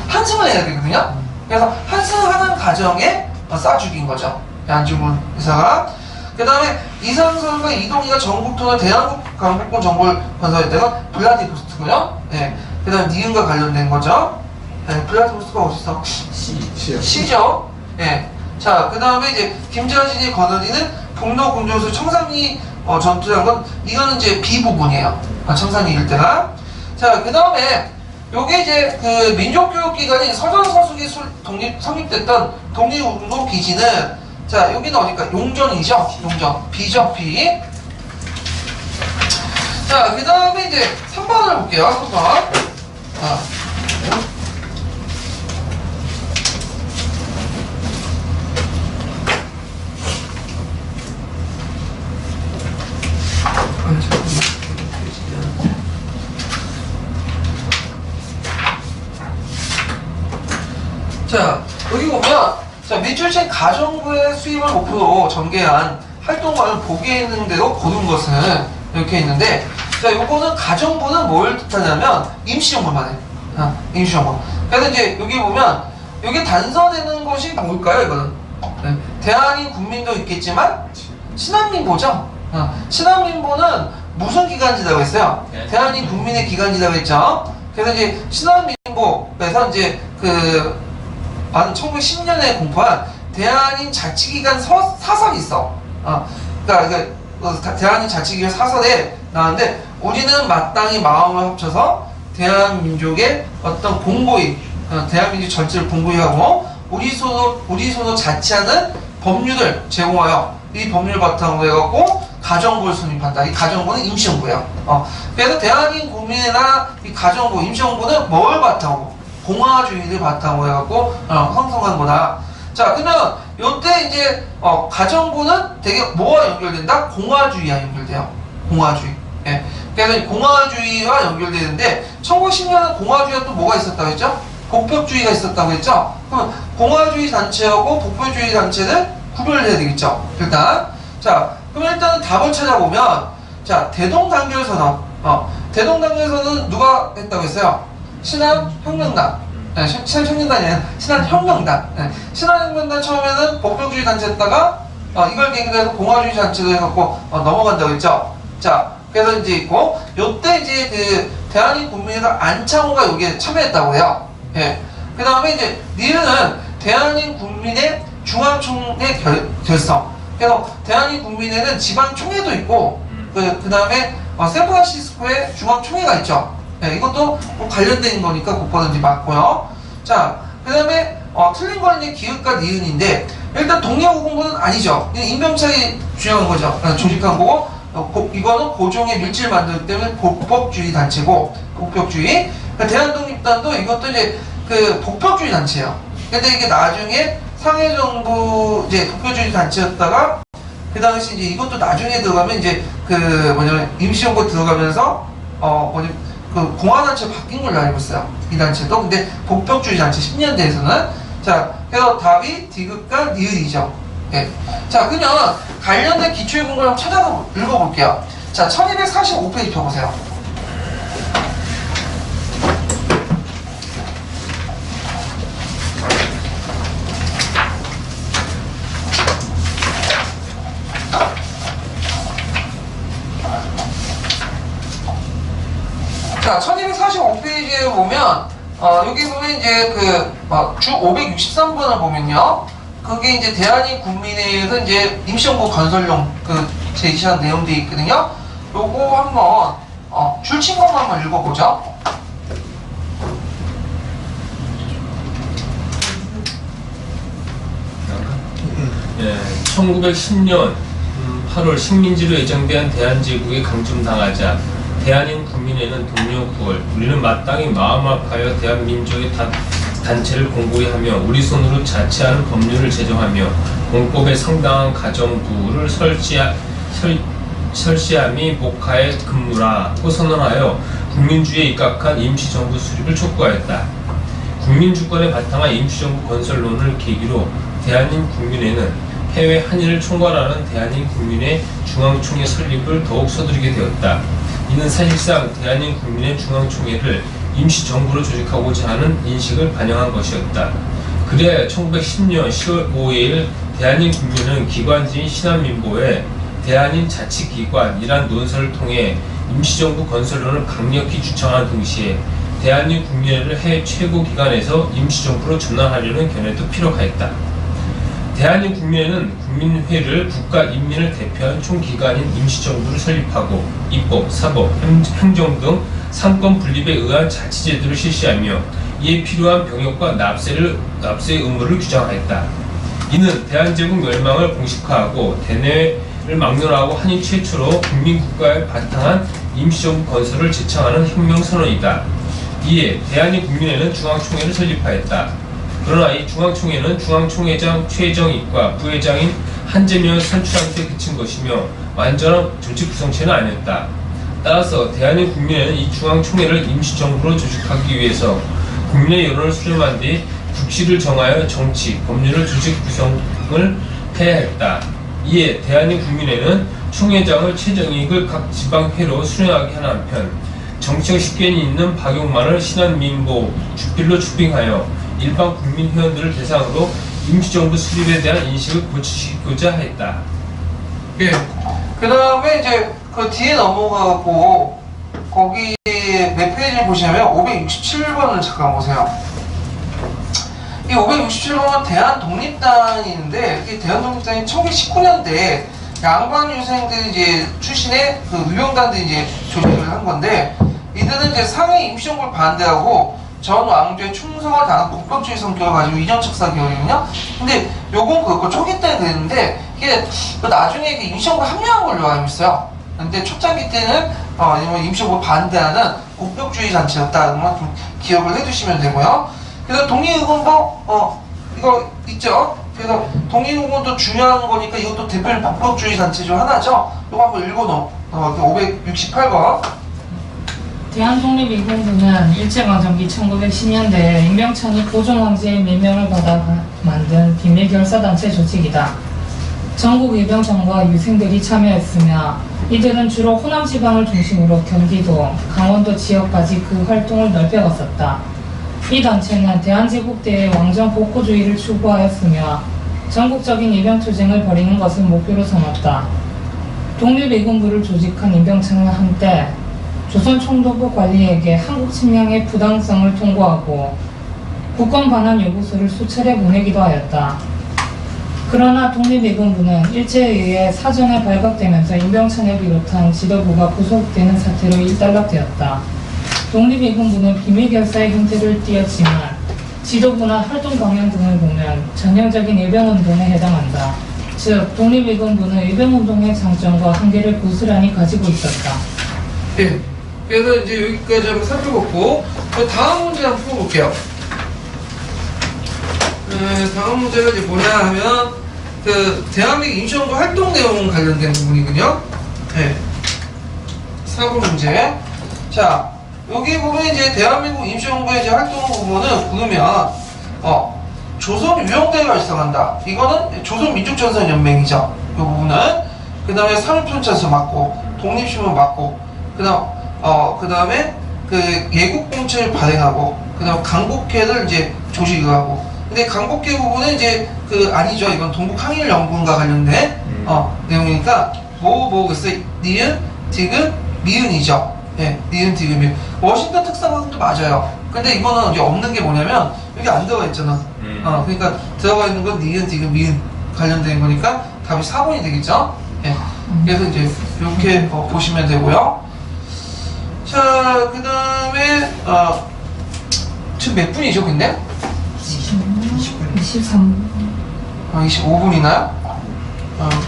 한승을 해야 되거든요. 그래서 한승하는 과정에 쏴 죽인 거죠. 안중근 의사가. 그 다음에 이상설과 이동희가 전국토는 대한국 강북권 정보를 건설했다가 블라디보스토크요. 네. 그 다음에 니은과 관련된 거죠. 네. 블라디보스토크가 어딨어? C죠. 네. 자, 그 다음에 이제 김자진이 거느리는 북로 군정수 청산리 전투한 건, 이거는 이제 B 부분이에요. 청산리 일대가. 자, 그 다음에 요게 이제 그 민족교육기관인 서전서숙이 성립됐던 독립운동 기지는, 자, 여기는 어디까? 용전이죠? 용전. B죠, B. 자, 그 다음에 이제 3번을 볼게요. 3번. 자, 여기 보면, 자, 민주주의 가정부의 수입을 목표로 전개한 활동관을 보게 있는 대로 고른 것은 이렇게 있는데, 자, 요거는 가정부는 뭘 뜻하냐면 임시정부만 해. 임시정부. 그래서 이제 여기 보면, 여기 단서되는 것이 뭘까요, 이거는? 네. 대한민 국민도 있겠지만, 신한민보죠? 신한민보는 무슨 기간지라고 했어요? 대한민 국민의 기간지라고 했죠? 그래서 이제 신한민보에서 이제 그, 1910년에 공포한 대한민 자치기관 사설이 있어. 그러니까 대한민 자치기관 사설에 나왔는데, 우리는 마땅히 마음을 합쳐서 대한민족의 어떤 공고히, 대한민족 전체를 공고히 하고 우리 손으로 자치하는 법률을 제공하여 이 법률을 바탕으로 해갖고 가정부를 수립한다. 이 가정부는 임시정부예요. 그래서 대한민 국민이나 이 가정부, 임시정부는 뭘 바탕으로? 공화주의를 바탕으로 해갖고 형성한 거다. 자, 그러면 요때 이제 가정부는 되게 뭐와 연결된다? 공화주의와 연결돼요. 공화주의. 예. 그래서 공화주의와 연결되는데, 1910년은 공화주의가 또 뭐가 있었다고 했죠? 복벽주의가 있었다고 했죠? 그럼 공화주의 단체하고 복벽주의 단체를 구별을 해야 되겠죠? 일단. 자, 그럼 일단은 답을 찾아보면, 자, 대동단결선언. 대동단결선언은 누가 했다고 했어요? 신한혁명당. 네, 신한혁명단이 아니라 신한혁명당. 네, 신한혁명단 처음에는 복병주의 단체였다가 이걸 계기로 해서 공화주의 단체로 해갖고 넘어간다고 했죠. 자, 그래서 이제 있고, 요때 이제 그 대한민 국민회가 안창호가 여기에 참여했다고 해요. 예. 그 다음에 이제 니은은 대한민 국민의 중앙총회 결성. 그래서 대한민 국민회는 지방총회도 있고, 그 다음에 샌프란시스코에 중앙총회가 있죠. 네, 이것도 관련된 거니까 그거는 이제 맞고요. 자, 그 다음에 틀린 거는 이제 기읍과 니은인데, 일단 독립운동부는 아니죠. 임명차이 주장한 거죠. 조직한 거고, 이거는 고종의 밀지를 만들기 때문에 복법주의 단체고, 복법주의. 그러니까 대한독립단도 이것도 이제 그 복법주의 단체예요. 근데 이게 나중에 상해정부 이제 복법주의 단체였다가, 그 당시 이제 이것도 나중에 들어가면 이제 그 임시정부 들어가면서 그 공화단체 바뀐 걸로 알고 있어요. 이 단체도. 근데 복벽주의 단체 10년대에서는. 자, 그래서 답이 디귿과 니을이죠. 예. 자, 그러면 관련된 기초의 근거를 한번 찾아서 읽어볼게요. 자, 1245페이지 펴보세요. 자, 1245페이지에 보면, 여기 보면 이제 주 563번을 보면요. 그게 이제 대한민 국민회에서 이제 임시정부 건설용 제시한 내용들이 있거든요. 요거 한번, 줄친 것만 한번 읽어보죠. 예, 1910년 8월 식민지로 예정된 대한제국에 강점당하자 대한인 국민회는 동료 9월 우리는 마땅히 마음 아파하여 대한민족의 단체를 공고히 하며 우리 손으로 자치하는 법률을 제정하며 공법에 상당한 가정부를 설치함이 목하에 근무라고 선언하여 국민주의에 입각한 임시정부 수립을 촉구하였다. 국민주권에 바탕한 임시정부 건설론을 계기로 대한인 국민회는 해외 한일을 총괄하는 대한인 국민회 중앙총회 설립을 더욱 서두르게 되었다. 이는 사실상 대한인 국민회 중앙총회를 임시정부로 조직하고자 하는 인식을 반영한 것이었다. 그래 1910년 10월 5일 대한인 국민은 기관지인 신한민보에 대한인 자치기관이란 논설을 통해 임시정부 건설론을 강력히 주창한 동시에 대한인 국민회를 해외 최고기관에서 임시정부로 전환하려는 견해도 피력하였다. 대한인 국민회는 국민회를 국가 인민을 대표한 총기관인 임시정부를 설립하고 입법, 사법, 행정 등 삼권 분립에 의한 자치제도를 실시하며 이에 필요한 병역과 납세의 의무를 규정하였다. 이는 대한제국 멸망을 공식화하고 대내를 막론하고 한일 최초로 국민국가에 바탕한 임시정부 건설을 제창하는 혁명선언이다. 이에 대한인 국민회는 중앙총회를 설립하였다. 그러나 이 중앙총회는 중앙총회장 최정익과 부회장인 한재명을 선출한 데 그친 것이며 완전한 조직 구성체는 아니었다. 따라서 대한민 국민회는 이 중앙총회를 임시정부로 조직하기 위해서 국민의 여론을 수렴한 뒤 국시를 정하여 정치, 법률을 조직 구성을 해야 했다. 이에 대한민 국민회는 총회장을 최정익을 각 지방회로 수령하게 하는 한편 정치적 식견이 있는 박용만을 신한민보 주필로 추빙하여 일반 국민 회원들을 대상으로 임시정부 수립에 대한 인식을 고취시키고자 했다. 예. 그 다음에 이제 그 뒤에 넘어가고 거기 몇 페이지를 보시냐면 567번을 잠깐 보세요. 이 567번은 대한독립당이 있는데 이 대한독립당이 1919년대 양반 유생들 이제 출신의 그 의병단들이 이제 조직을 한 건데 이들은 이제 상해 임시정부를 반대하고 전 왕조의 충성을 다한 국법주의 성격을 가지고 이념척사 계열이거든요. 근데 요건 그거 초기 때 그랬는데 이게 나중에 임시정부 합류한 걸로 알고 있어요. 근데 초창기 때는 임시정부 반대하는 국법주의 단체였다는 건 좀 기억을 해두시면 되고요. 그래서 독립의군도 이거 있죠. 그래서 독립의군도 중요한 거니까 이것도 대표적인 국법주의 단체 중 하나죠. 이거 한번 읽어놓어. 568번. 대한독립의군부는 일제강점기 1910년대에 임명찬이 고종황제의 매명을 받아 만든 비밀결사단체 조직이다. 전국 의병전과 유생들이 참여했으며 이들은 주로 호남지방을 중심으로 경기도, 강원도 지역까지 그 활동을 넓혀갔었다. 이 단체는 대한제국대의 왕정 복고주의를 추구하였으며 전국적인 의병투쟁을 벌이는 것을 목표로 삼았다. 독립의군부를 조직한 임병찬은 한때 조선총독부 관리에게 한국 침략의 부당성을 통보하고 국권 반환 요구서를 수차례 보내기도 하였다. 그러나 독립의군부는 일제에 의해 사전에 발각되면서 임병찬을 비롯한 지도부가 구속되는 사태로 일단락되었다. 독립의군부는 비밀결사의 형태를 띠었지만 지도부나 활동 방향 등을 보면 전형적인 의병운동에 해당한다. 즉, 독립의군부는 의병운동의 장점과 한계를 고스란히 가지고 있었다. 예. 그래서 이제 여기까지 한번 살펴봤고, 다음 문제 한번 풀어볼게요. 다음 문제가 이제 뭐냐 하면, 대한민국 임시정부 활동 내용 관련된 부분이군요. 네. 4번 문제. 자, 여기 보면 이제 대한민국 임시정부의 이제 활동 부분을 보면 조선 유형대가 발생한다. 이거는 조선민족전선연맹이죠. 이 부분은 그 다음에 삼일편찬서 맞고 독립신문 맞고 그 다음에 그 예국공채를 발행하고 그 다음에 강국회를 이제 조직하고 근데 강국회 부분은 이제 그 아니죠. 이건 동북항일연군과 관련된 내용이니까 그래서 니은 디귿 미은이죠. 예, 니은 디귿 미은. 워싱턴 특사방도 맞아요. 근데 이거는 이제 없는 게 뭐냐면 여기 안 들어가 있잖아. 그러니까 들어가 있는 건 니은 디귿 미은 관련된 거니까 답이 4번이 되겠죠. 예. 그래서 이제 이렇게 보시면 되고요. 자, 그 다음에 지금 몇 분이죠, 근데? 23분. 25분이나요?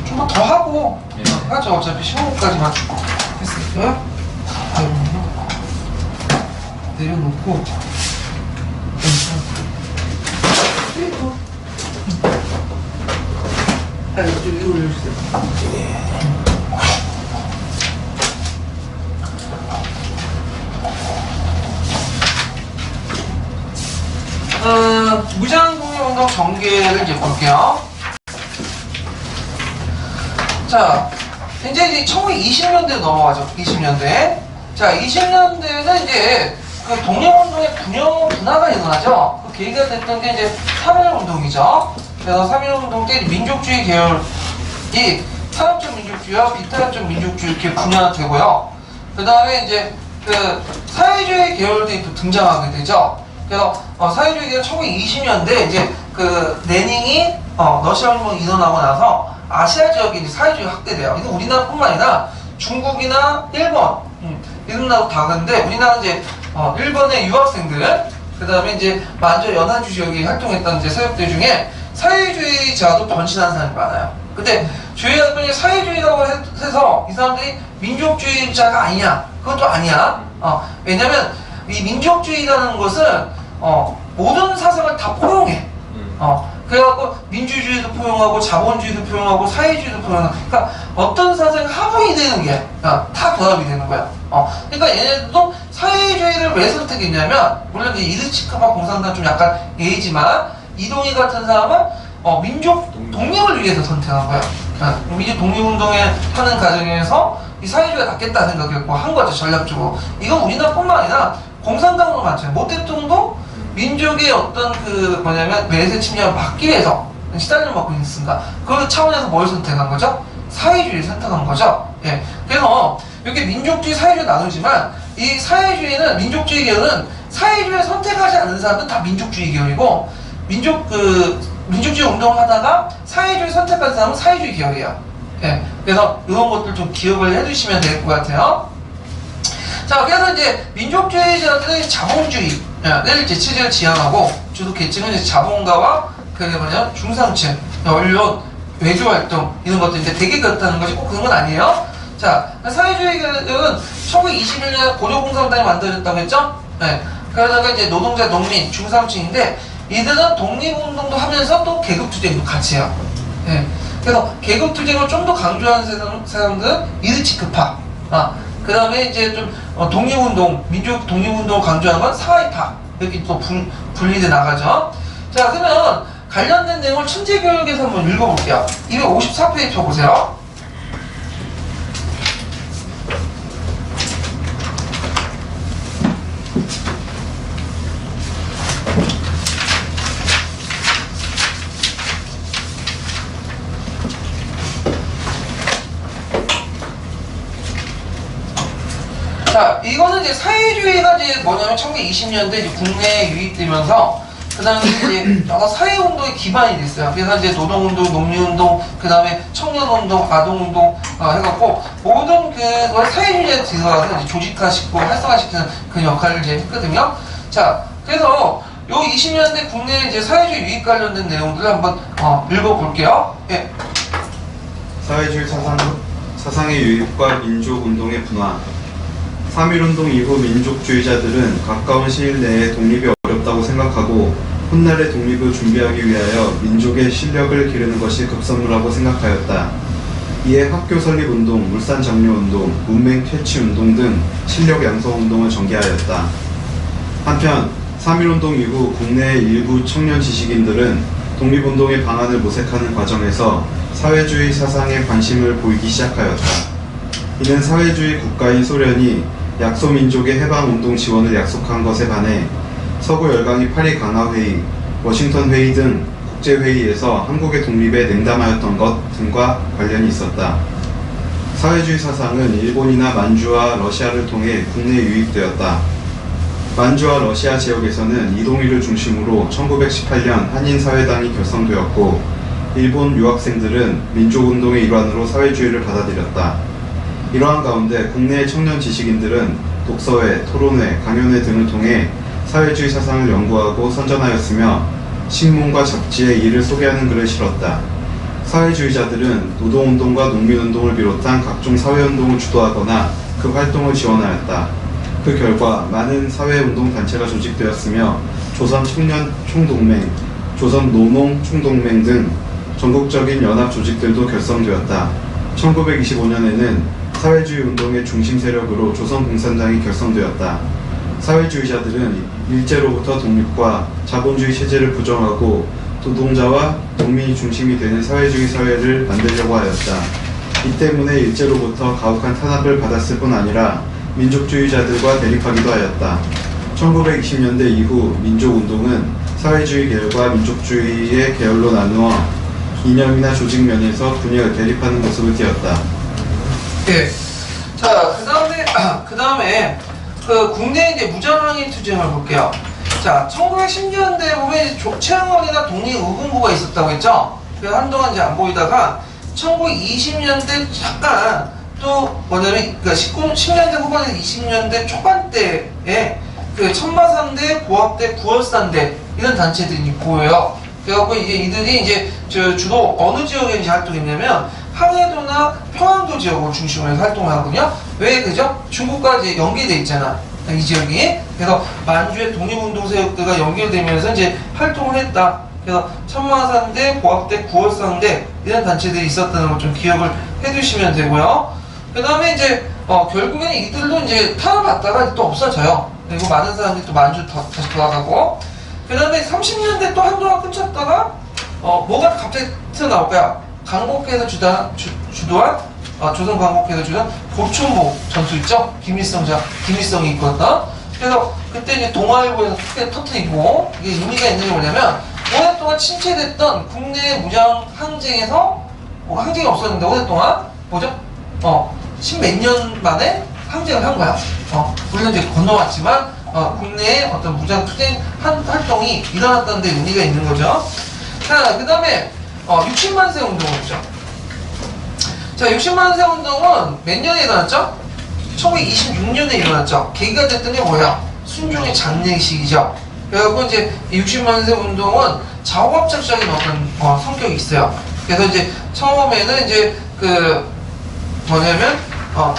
좀만 더 하고 하죠. 어차피 15분까지만 했으니까. 내려놓고 좀 위로 올려주세요. 무장공유운동 전개를 이제 볼게요. 자, 이제 1920년대로 넘어가죠. 20년대. 자, 20년대는 이제 그 독립운동의 분화가 일어나죠. 그 계기가 됐던 게 이제 3.1운동이죠. 그래서 3.1운동 때 민족주의 계열이 산업적 민족주의와 비탄압적 민족주의 이렇게 분화되고요. 그 다음에 이제 그 사회주의 계열들이 또 등장하게 되죠. 그래서 사회주의 계열 1920년대 이제 그 레닌이 러시아 혁명이 일어나고 나서 아시아 지역에 이제 사회주의 확대돼요. 이건 우리나라뿐만 아니라 중국이나 일본 이런 나라도 다 그런데 우리나라는 이제 일본의 유학생들 그 다음에 이제 만주 연안주 지역에 활동했던 이제 세력들 중에 사회주의자도 변신하는 사람이 많아요. 근데 주의하더니 사회주의라고 해서 이 사람들이 민족주의자가 아니냐? 그것도 아니야. 왜냐면 이 민족주의라는 것은 모든 사상을 다 포용해. 그래갖고 민주주의도 포용하고 자본주의도 포용하고 사회주의도 포용하고 그러니까 어떤 사상이 합원이 되는 게 다 결합이 되는 거야. 그러니까 얘네들도 사회주의를 왜 선택했냐면 물론 이제 이르치크파 공산당 좀 약간 예의지만 이동희 같은 사람은 민족 독립을 위해서 선택한 거야. 민족 독립운동에 하는 과정에서 이 사회주의가 낫겠다 생각했고 한 거죠. 전략적으로. 이건 우리나라뿐만 아니라 공산당으로 많잖아요. 모 대통령도 민족의 어떤 그 뭐냐면 외세 침략을 막기 위해서 시달림을 받고 있으니까 그 차원에서 뭘 선택한 거죠? 사회주의를 선택한 거죠. 예. 그래서 이렇게 민족주의, 사회주의 나누지만 이 사회주의는 민족주의 계열은 사회주의를 선택하지 않는 사람들은 다 민족주의 계열이고 민족주의 운동을 하다가 사회주의 선택한 사람은 사회주의 계열이에요. 예. 그래서 이런 것들 좀 기억을 해두시면 될 것 같아요. 자, 그래서 이제 민족주의자들의 자본주의를 이제 체제를 지향하고 주로 계층은 이제 자본가와 중상층, 언론, 외교활동 이런 것들인데 되게 그렇다는 것이 꼭 그런 건 아니에요. 자, 사회주의는 1921년에 고려공산당이 만들어졌다고 했죠? 네. 그러다가 이제 노동자, 농민, 중상층인데 이들은 독립운동도 하면서 또 계급투쟁도 같이 해요. 네. 그래서 계급투쟁을 좀 더 강조하는 사람들은 이르치크파. 그 다음에 이제 좀 독립운동, 민족 독립운동을 강조하는 건 사회파. 이렇게 또 분리돼 나가죠. 자, 그러면 관련된 내용을 천재교육에서 한번 읽어볼게요. 254페이지 펴보세요. 자, 이거는 이제 사회주의가 이제 뭐냐면 1920년대 이제 국내에 유입되면서 그 다음에 이제 여러 사회운동의 기반이 됐어요. 그래서 이제 노동운동, 농민운동, 그 다음에 청년운동, 아동운동 해갖고 모든 그 사회주의에 들어가서 이제 조직화시키고 활성화시키는 그 역할을 이제 했거든요. 자, 그래서 요 20년대 국내 이제 사회주의 유입 관련된 내용들을 한번 읽어볼게요. 예. 사회주의 사상의 유입과 민족운동의 분화. 3.1운동 이후 민족주의자들은 가까운 시일 내에 독립이 어렵다고 생각하고 훗날의 독립을 준비하기 위하여 민족의 실력을 기르는 것이 급선무라고 생각하였다. 이에 학교 설립운동, 물산 장려운동, 문맹 퇴치운동 등 실력 양성운동을 전개하였다. 한편 3.1운동 이후 국내의 일부 청년 지식인들은 독립운동의 방안을 모색하는 과정에서 사회주의 사상에 관심을 보이기 시작하였다. 이는 사회주의 국가인 소련이 약소민족의 해방운동 지원을 약속한 것에 반해 서구 열강이 파리 강화회의, 워싱턴 회의 등 국제회의에서 한국의 독립에 냉담하였던 것 등과 관련이 있었다. 사회주의 사상은 일본이나 만주와 러시아를 통해 국내에 유입되었다. 만주와 러시아 지역에서는 이동희를 중심으로 1918년 한인사회당이 결성되었고 일본 유학생들은 민족운동의 일환으로 사회주의를 받아들였다. 이러한 가운데 국내의 청년 지식인들은 독서회, 토론회, 강연회 등을 통해 사회주의 사상을 연구하고 선전하였으며 신문과 잡지에 이를 소개하는 글을 실었다. 사회주의자들은 노동운동과 농민운동을 비롯한 각종 사회운동을 주도하거나 그 활동을 지원하였다. 그 결과 많은 사회운동단체가 조직되었으며 조선청년총동맹, 조선노농총동맹 등 전국적인 연합조직들도 결성되었다. 1925년에는 사회주의 운동의 중심 세력으로 조선공산당이 결성되었다. 사회주의자들은 일제로부터 독립과 자본주의 체제를 부정하고 노동자와 농민이 중심이 되는 사회주의 사회를 만들려고 하였다. 이 때문에 일제로부터 가혹한 탄압을 받았을 뿐 아니라 민족주의자들과 대립하기도 하였다. 1920년대 이후 민족운동은 사회주의 계열과 민족주의의 계열로 나누어 이념이나 조직 면에서 분열, 대립하는 모습을 띄었다. 예. 자, 그 다음에 그 국내 이제 무장항일 투쟁을 볼게요. 자, 1910년대에 보면 이제 최양원이나 독립의군부가 있었다고 했죠. 그래서 한동안 이제 안 보이다가 1920년대 잠깐 또 뭐냐면 그러니까 10년대 후반에서 20년대 초반대에 그 천마산대, 보합대, 구월산대 이런 단체들이 보여요. 그래갖고 이제 이들이 이제 주로 어느 지역에 이제 활동했냐면 항해도나 평안도 지역을 중심으로 해서 활동을 하거든요. 왜 그죠? 중국과 이제 연계돼 있잖아. 이 지역이. 그래서 만주의 독립운동 세력들과 연결되면서 이제 활동을 했다. 그래서 천마산대, 보합대, 구월산대 이런 단체들이 있었다는 걸 좀 기억을 해두시면 되고요. 그 다음에 이제 결국에는 이들도 이제 탄압받다가 또 없어져요. 그리고 많은 사람들이 또 만주 다시 돌아가고. 그 다음에 30년대 또 한동안 끊쳤다가 뭐가 갑자기 튀어나올까요? 강복해서 주도한 조선 강복해서 주도한 고촌복 전투 있죠? 김일성이 있거든. 그래서 그때 이제 동아일보에서 크게 터뜨리고 이게 의미가 있는 게 뭐냐면 오랫동안 침체됐던 국내 무장 항쟁에서 항쟁이 없었는데 오랫동안 뭐죠? 10몇 년 만에 항쟁을 한 거야. 물론 이제 건너왔지만 국내에 어떤 무장 투쟁 활동이 일어났다는 데 의미가 있는 거죠. 자, 그 다음에 60만세 운동을 했죠. 자, 60만세 운동은 몇 년에 일어났죠? 1926년에 일어났죠. 계기가 됐던 게 뭐야? 순종의 장례식이죠. 그래갖고 이제 60만세 운동은 자업적적인 어떤 성격이 있어요. 그래서 이제 처음에는 이제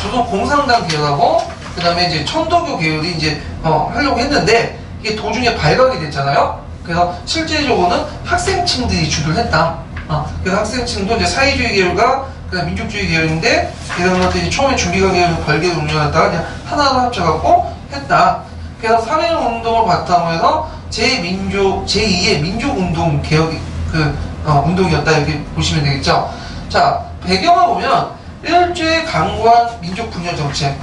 조선 공산당 계열하고 그 다음에 이제 천도교 계열이 이제 하려고 했는데 이게 도중에 발각이 됐잖아요. 그래서 실제적으로는 학생층들이 주도를 했다. 그래서 학생층도 이제 사회주의 계열과 그다음 민족주의 계열인데 이런 것들이 처음에 준비가 계열을 별개로 운영했다가 그냥 하나로 합쳐갖고 했다. 그래서 사회운동을 바탕으로 해서 제2의 민족운동 개혁 운동이었다 이렇게 보시면 되겠죠. 자, 배경을 보면 일제 강구한 민족 분열 정책,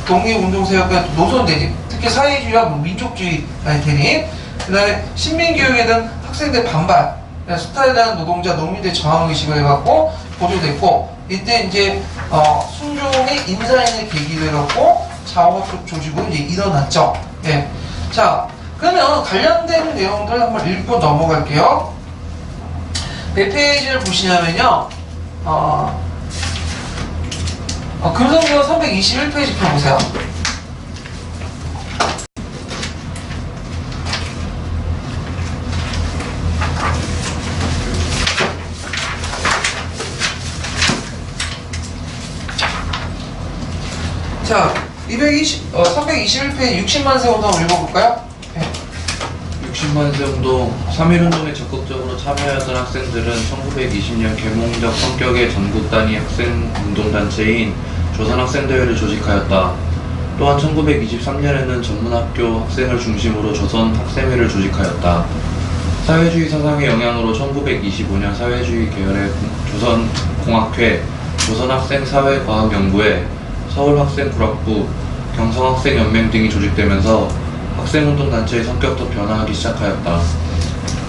독립운동세력과 노선대립, 특히 사회주의와 민족주의 대립, 그 다음에 신민교육에 대한 학생들 반발, 수탈에 대한 노동자, 농민들의 저항의식을 해갖고 보조됐고, 이때 이제 순종의 인사인을 계기로 해갖고 자원적 조직으로 이제 일어났죠. 예. 자, 그러면 관련된 내용들 한번 읽고 넘어갈게요. 몇 페이지를 보시냐면요. 금성경 321페이지 펴보세요. 자, 321페이지 60만세 운동 읽어볼까요? 네. 60만세 운동, 3.1운동에 적극적으로 참여하던 학생들은 1920년 계몽적 성격의 전국 단위 학생 운동단체인 조선학생대회를 조직하였다. 또한 1923년에는 전문학교 학생을 중심으로 조선학생회를 조직하였다. 사회주의 사상의 영향으로 1925년 사회주의 계열의 조선공학회, 조선학생사회과학연구회, 서울학생구락부, 경성학생연맹 등이 조직되면서 학생운동단체의 성격도 변화하기 시작하였다.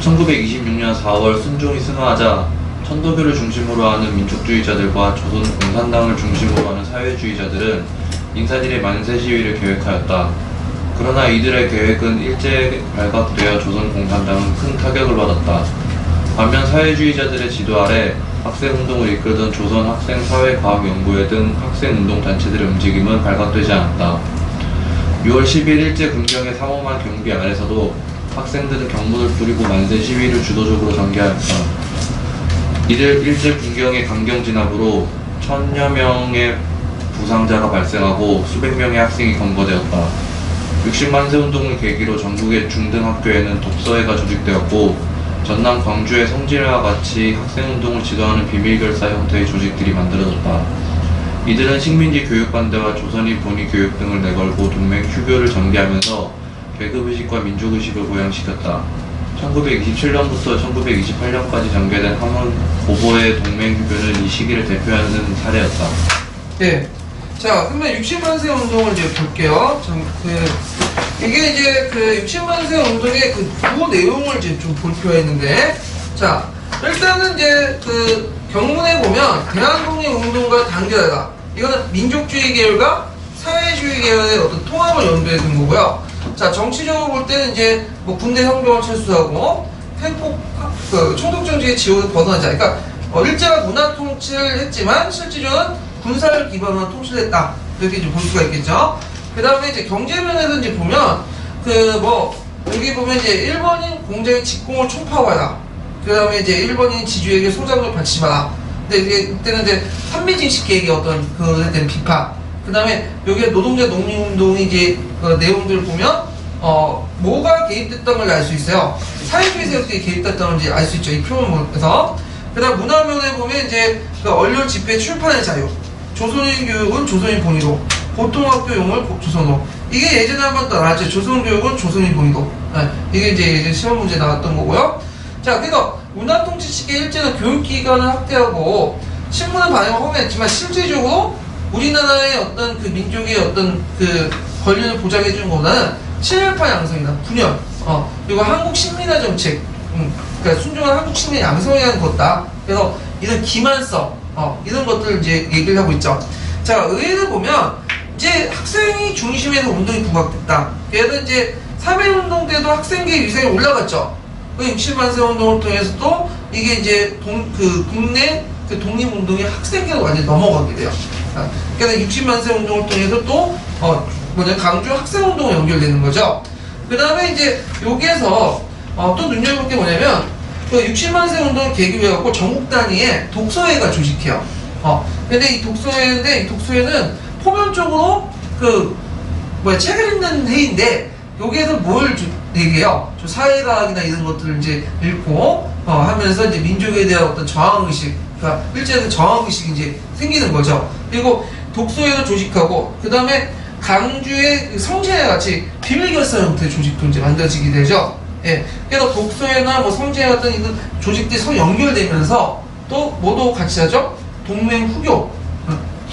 1926년 4월 순종이 승하하자 천도교를 중심으로 하는 민족주의자들과 조선공산당을 중심으로 하는 사회주의자들은 인사들의 만세 시위를 계획하였다. 그러나 이들의 계획은 일제에 발각되어 조선공산당은 큰 타격을 받았다. 반면 사회주의자들의 지도 아래 학생운동을 이끌던 조선학생사회과학연구회 등 학생운동단체들의 움직임은 발각되지 않았다. 6월 10일 일제 군경의 상엄한 경비 아래서도 학생들은 경문을 뿌리고 만세 시위를 주도적으로 전개하였다. 이들 일제 군경의 강경 진압으로 1000여 명의 부상자가 발생하고 수백 명의 학생이 검거되었다. 60만세 운동을 계기로 전국의 중등학교에는 독서회가 조직되었고 전남 광주의 성진회와 같이 학생운동을 지도하는 비밀결사 형태의 조직들이 만들어졌다. 이들은 식민지 교육반대와 조선인 본위 교육 등을 내걸고 동맹 휴교를 전개하면서 계급의식과 민족의식을 고양시켰다. 1927년부터 1928년까지 전개된 함흥 고보의 동맹 휴교는 이 시기를 대표하는 사례였다. 네. 자, 그러면 60만세 운동을 이제 볼게요. 이게 이제 그 60만세 운동의 그 주 내용을 이제 좀 볼 필요가 있는데, 자, 일단은 이제 그 경문에 보면 대한독립운동과 단결하다. 이거는 민족주의 계열과 사회주의 계열의 어떤 통합을 염두에 둔 거고요. 자, 정치적으로 볼 때는 이제 뭐 군대 형병을 철수하고 팽폭 총독정치의 지원을 벗어나자. 그러니까 일제가 문화 통치를 했지만 실질적으로는 군사를 기반으로 한 통치를 했다. 이렇게 좀 볼 수가 있겠죠. 그 다음에 이제 경제면에서 이제 보면 여기 보면 이제 일본인 공장의 직공을 총파하라. 그 다음에 이제 일본인 지주에게 소장을 받지 마라. 근데 이때는 이제 산미징식 계획의 어떤 그에 대한 비판. 그 다음에 여기에 노동자 독립운동이 이제 그 내용들을 보면 뭐가 개입됐던 걸 알 수 있어요. 사회주의 세력들이 개입됐던 걸 알 수 있죠. 이 표현에서. 그 다음 문화면에 보면 이제 그 언론 집회 출판의 자유. 조선인 교육은 조선인 본위로, 보통학교 용어를 조선어. 이게 예전에 한번 더 나왔죠. 조선 교육은 조선인 본위로. 네, 이게 이제 예전 시험 문제 나왔던 거고요. 자, 그래서 문화 통치 시기에 일제는 교육기관을 확대하고 신문을 반영을 허용했지만 실질적으로 우리나라의 어떤 그 민족의 어떤 그 권리를 보장해 주는 것보다는 친일파 양성이다. 분열. 그리고 한국 식민화 정책. 그러니까 순종한 한국 식민 양성에 대한 것다. 그래서 이런 기만성. 이런 것들을 이제 얘기를 하고 있죠. 자, 의회를 보면 이제 학생이 중심에서 운동이 부각됐다. 그래서 이제 3.1운동 때도 학생계 위상이 올라갔죠. 60만세 운동을 통해서도 이게 이제 국내 그 독립운동의 학생계로 완전히 넘어가게 돼요. 그래서 60만세 운동을 통해서 또 강주 학생운동에 연결되는 거죠. 그 다음에 이제 여기에서 또 눈여겨볼 게 뭐냐면 그 60만세 운동을 계기로 해갖고 전국 단위의 독서회가 조직해요. 근데 이 독서회는 포면적으로 책을 읽는 회의인데 여기에서 뭘 얘기해요? 사회과학이나 이런 것들을 이제 읽고 하면서 이제 민족에 대한 어떤 저항의식, 그러니까 일제는 저항의식이 이제 생기는 거죠. 그리고 독서회도 조직하고 그 다음에 강주의 성진회 같이 비밀결사 형태의 조직도 이제 만들어지게 되죠. 예. 그래서 독서회나 성진회 같은 이런 조직들이 서로 연결되면서 또 뭐도 같이 하죠? 동맹 후교,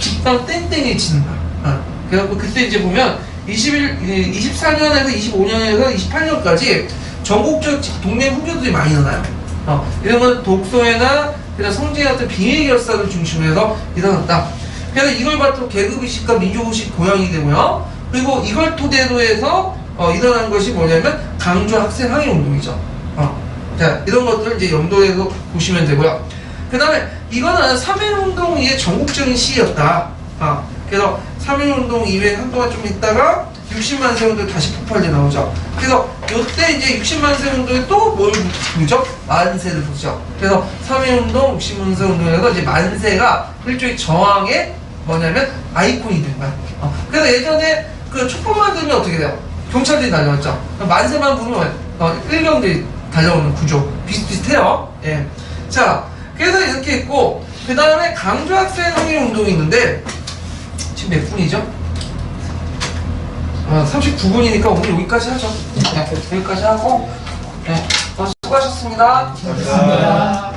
직방 땡땡이 치는 거야. 그래갖고 그때 이제 보면 24년에서 25년에서 28년까지 전국적 동맹 후교들이 많이 일어나요. 이런 건 독서회나 그냥 성진회 같은 비밀 결사를 중심으로 해서 일어났다. 그래서 이걸 바탕으로 계급의식과 민족의식 고양이 되고요. 그리고 이걸 토대로 해서 일어난 것이 뭐냐면 강주 학생 항의 운동이죠. 자, 이런 것들을 이제 염두에서 보시면 되고요. 그 다음에 이거는 3.1운동의 전국적인 시위였다. 그래서 3.1운동 이후에 한동안 좀 있다가 60만세 운동이 다시 폭발돼 나오죠. 그래서 이때 이제 60만세 운동에 또 뭘 보죠? 만세를 보죠. 그래서 3.1운동, 60만세 운동에서 이제 만세가 일종의 저항의 뭐냐면 아이콘이 된 거야. 그래서 예전에 그 촛불만 들면 어떻게 돼요? 경찰들이 달려왔죠. 만세만 부르면 일경제 달려오는 구조 비슷비슷해요. 예. 자, 그래서 이렇게 있고 그 다음에 강조학생 항일 운동이 있는데 지금 몇 분이죠? 39분이니까 오늘 여기까지 하죠. 네, 여기까지 하고 네, 수고하셨습니다. 감사합니다.